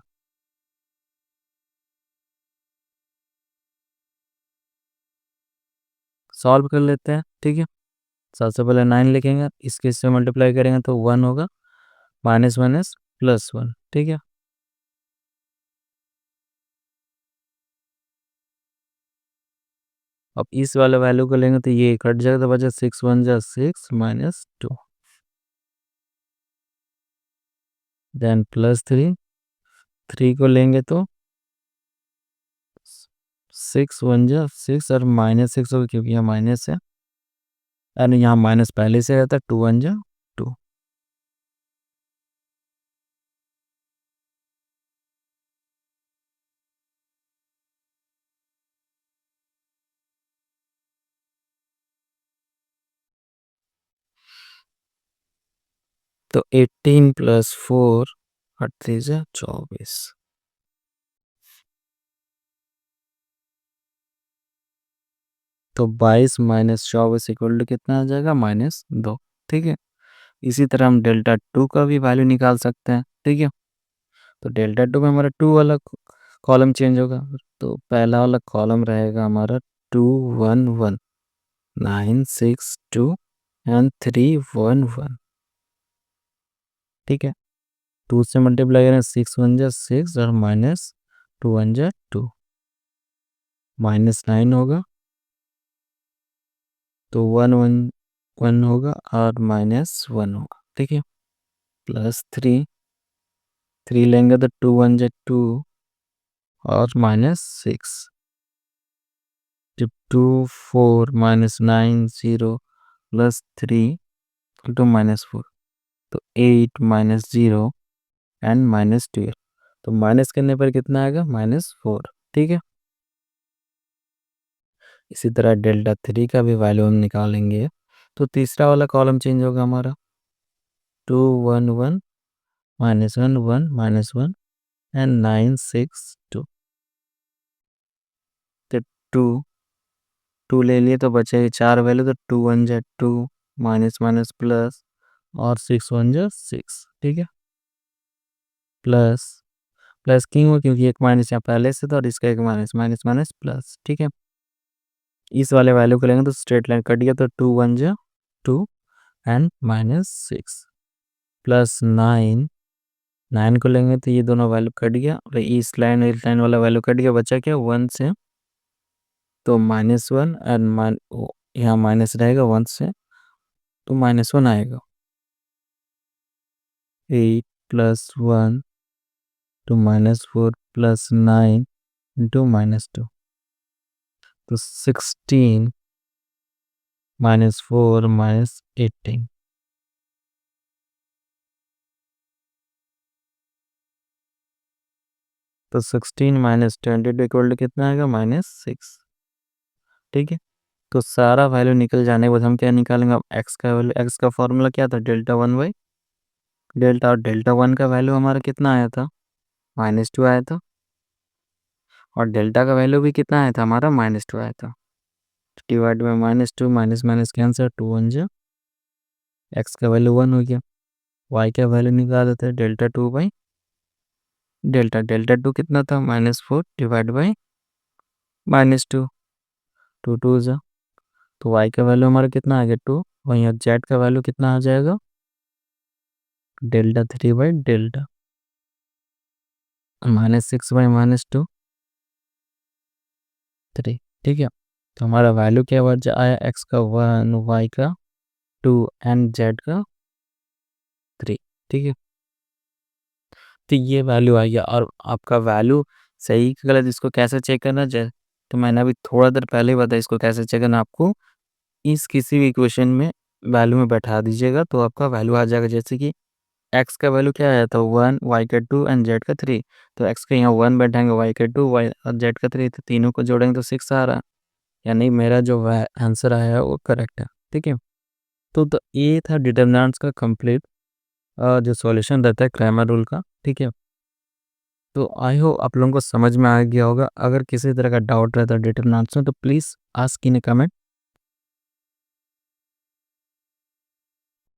सॉल्व कर लेते हैं। ठीक है, सबसे पहले 9 लिखेंगे, इसके से मल्टीप्लाई करेंगे तो 1 होगा, माइनस माइनस +1। ठीक है, अब इस वाले वैल्यू को लेंगे तो ये कट जाएगा तो बचा 6 1 जा 6 -2, देन +3 को लेंगे तो 6 1 जा 6 और -6 होगा, क्योंकि यहाँ माइनस है, यानी यहाँ माइनस पहले से रहता है, 2 1 जा 2। तो 18 + 4 और 3 जा 24। तो 22 - 24 इक्वल टू कितना आ जाएगा, -2। ठीक है, इसी तरह हम डेल्टा 2 का भी वैल्यू निकाल सकते हैं। ठीक है, तो डेल्टा 2 में हमारा 2 वाला कॉलम चेंज होगा। तो पहला वाला कॉलम रहेगा हमारा 2 1 1 9 6 2 एंड 3 1 1। ठीक है, 2 से मल्टीप्लाई करें, 6 1 जा 6 और -2 1 जा 2, -9 होगा। तो 1 1 1 होगा और -1 होगा, ठीक है। प्लस 3 लेंगे तो 2 1 जा 2 और -6, जब 2 4 -9 0 प्लस 3 टू -4, तो 8 -0 एंड -12, तो माइनस करने पर कितना आएगा -4, ठीक है। इसी तरह डेल्टा 3 का भी वैल्यू हम निकालेंगे, तो तीसरा वाला कॉलम चेंज होगा हमारा 2 1 1 -1 1 -1 एंड 9 6 2, तो 2 ले लिए तो बचेगी 4 वैल्यू, तो 2 1 जा 2 माइनस माइनस प्लस और 6 1 जा 6, ठीक है। प्लस प्लस क्यों हुआ, क्योंकि एक माइनस यहाँ पहले से था और इसका एक माइनस माइनस माइनस प्लस, ठीक है। इस वाले वैल्यू को लेंगे तो स्ट्रेट लाइन कट गया, तो 2 1 जा 2 एंड -6 प्लस 9 को लेंगे तो ये दोनों वैल्यू कट गया और इस लाइन वाला वैल्यू कट गया, बचा क्या 1 से, तो -1 एंड यहाँ माइनस रहेगा 1 से, तो -1 आएगा। 8 प्लस 1 to -4 plus 9 into -2, तो 16 -4 -18, तो 16 -22 इक्वल टू कितना आएगा -6, ठीक है। तो सारा वैल्यू निकल जाने के बाद हम क्या निकालेंगे, अब एक्स का वैल्यू, एक्स का फॉर्मूला क्या था डेल्टा 1 बाई डेल्टा, और डेल्टा 1 का वैल्यू हमारा कितना आया था -2 आया था, और डेल्टा का वैल्यू भी कितना आया था हमारा -2 आया था, divide by -2 minus minus cancer 2 1 जा, एक्स का वैल्यू 1 हो गया, वाई का वैल्यू निकाल देते हैं डेल्टा 2 बाई डेल्टा, डेल्टा 2 कितना था -4 डिवाइड बाई -2, 2 2 जा, तो वाई का वैल्यू हमारा कितना आ गया 2, वहीं जेड का वैल्यू कितना आ जाएगा डेल्टा 3 बाई डेल्टा, -6 बाई -2 3, ठीक है। तो हमारा वैल्यू क्या आया, एक्स का 1, वाई का 2 एंड जेड का 3, ठीक है। तो ये वैल्यू आ गया, और आपका वैल्यू सही कि गलत इसको कैसे चेक करना चाहिए, तो मैंने अभी थोड़ा देर पहले ही बताया इसको कैसे चेक करना, आपको इस किसी भी इक्वेशन में वैल्यू में बैठा दीजिएगा तो आपका वैल्यू आ जाएगा। जैसे कि एक्स का वैल्यू क्या आया था 1, वाई का 2 एंड जेड का 3, तो एक्स का यहाँ 1 बैठाएंगे, वाई का 2 वाई और जेड का 3, तो तीनों को जोड़ेंगे तो 6 आ रहा, यानी मेरा जो आंसर आया है वो करेक्ट है, ठीक है। तो ये था डिटर्मिनेंट्स का कंप्लीट जो सॉल्यूशन रहता है क्रैमर रूल का, ठीक है। तो आई होप आप लोगों को समझ में आ गया होगा। अगर किसी तरह का डाउट रहता है डिटर्मिनेंट्स में तो please ask in A comment.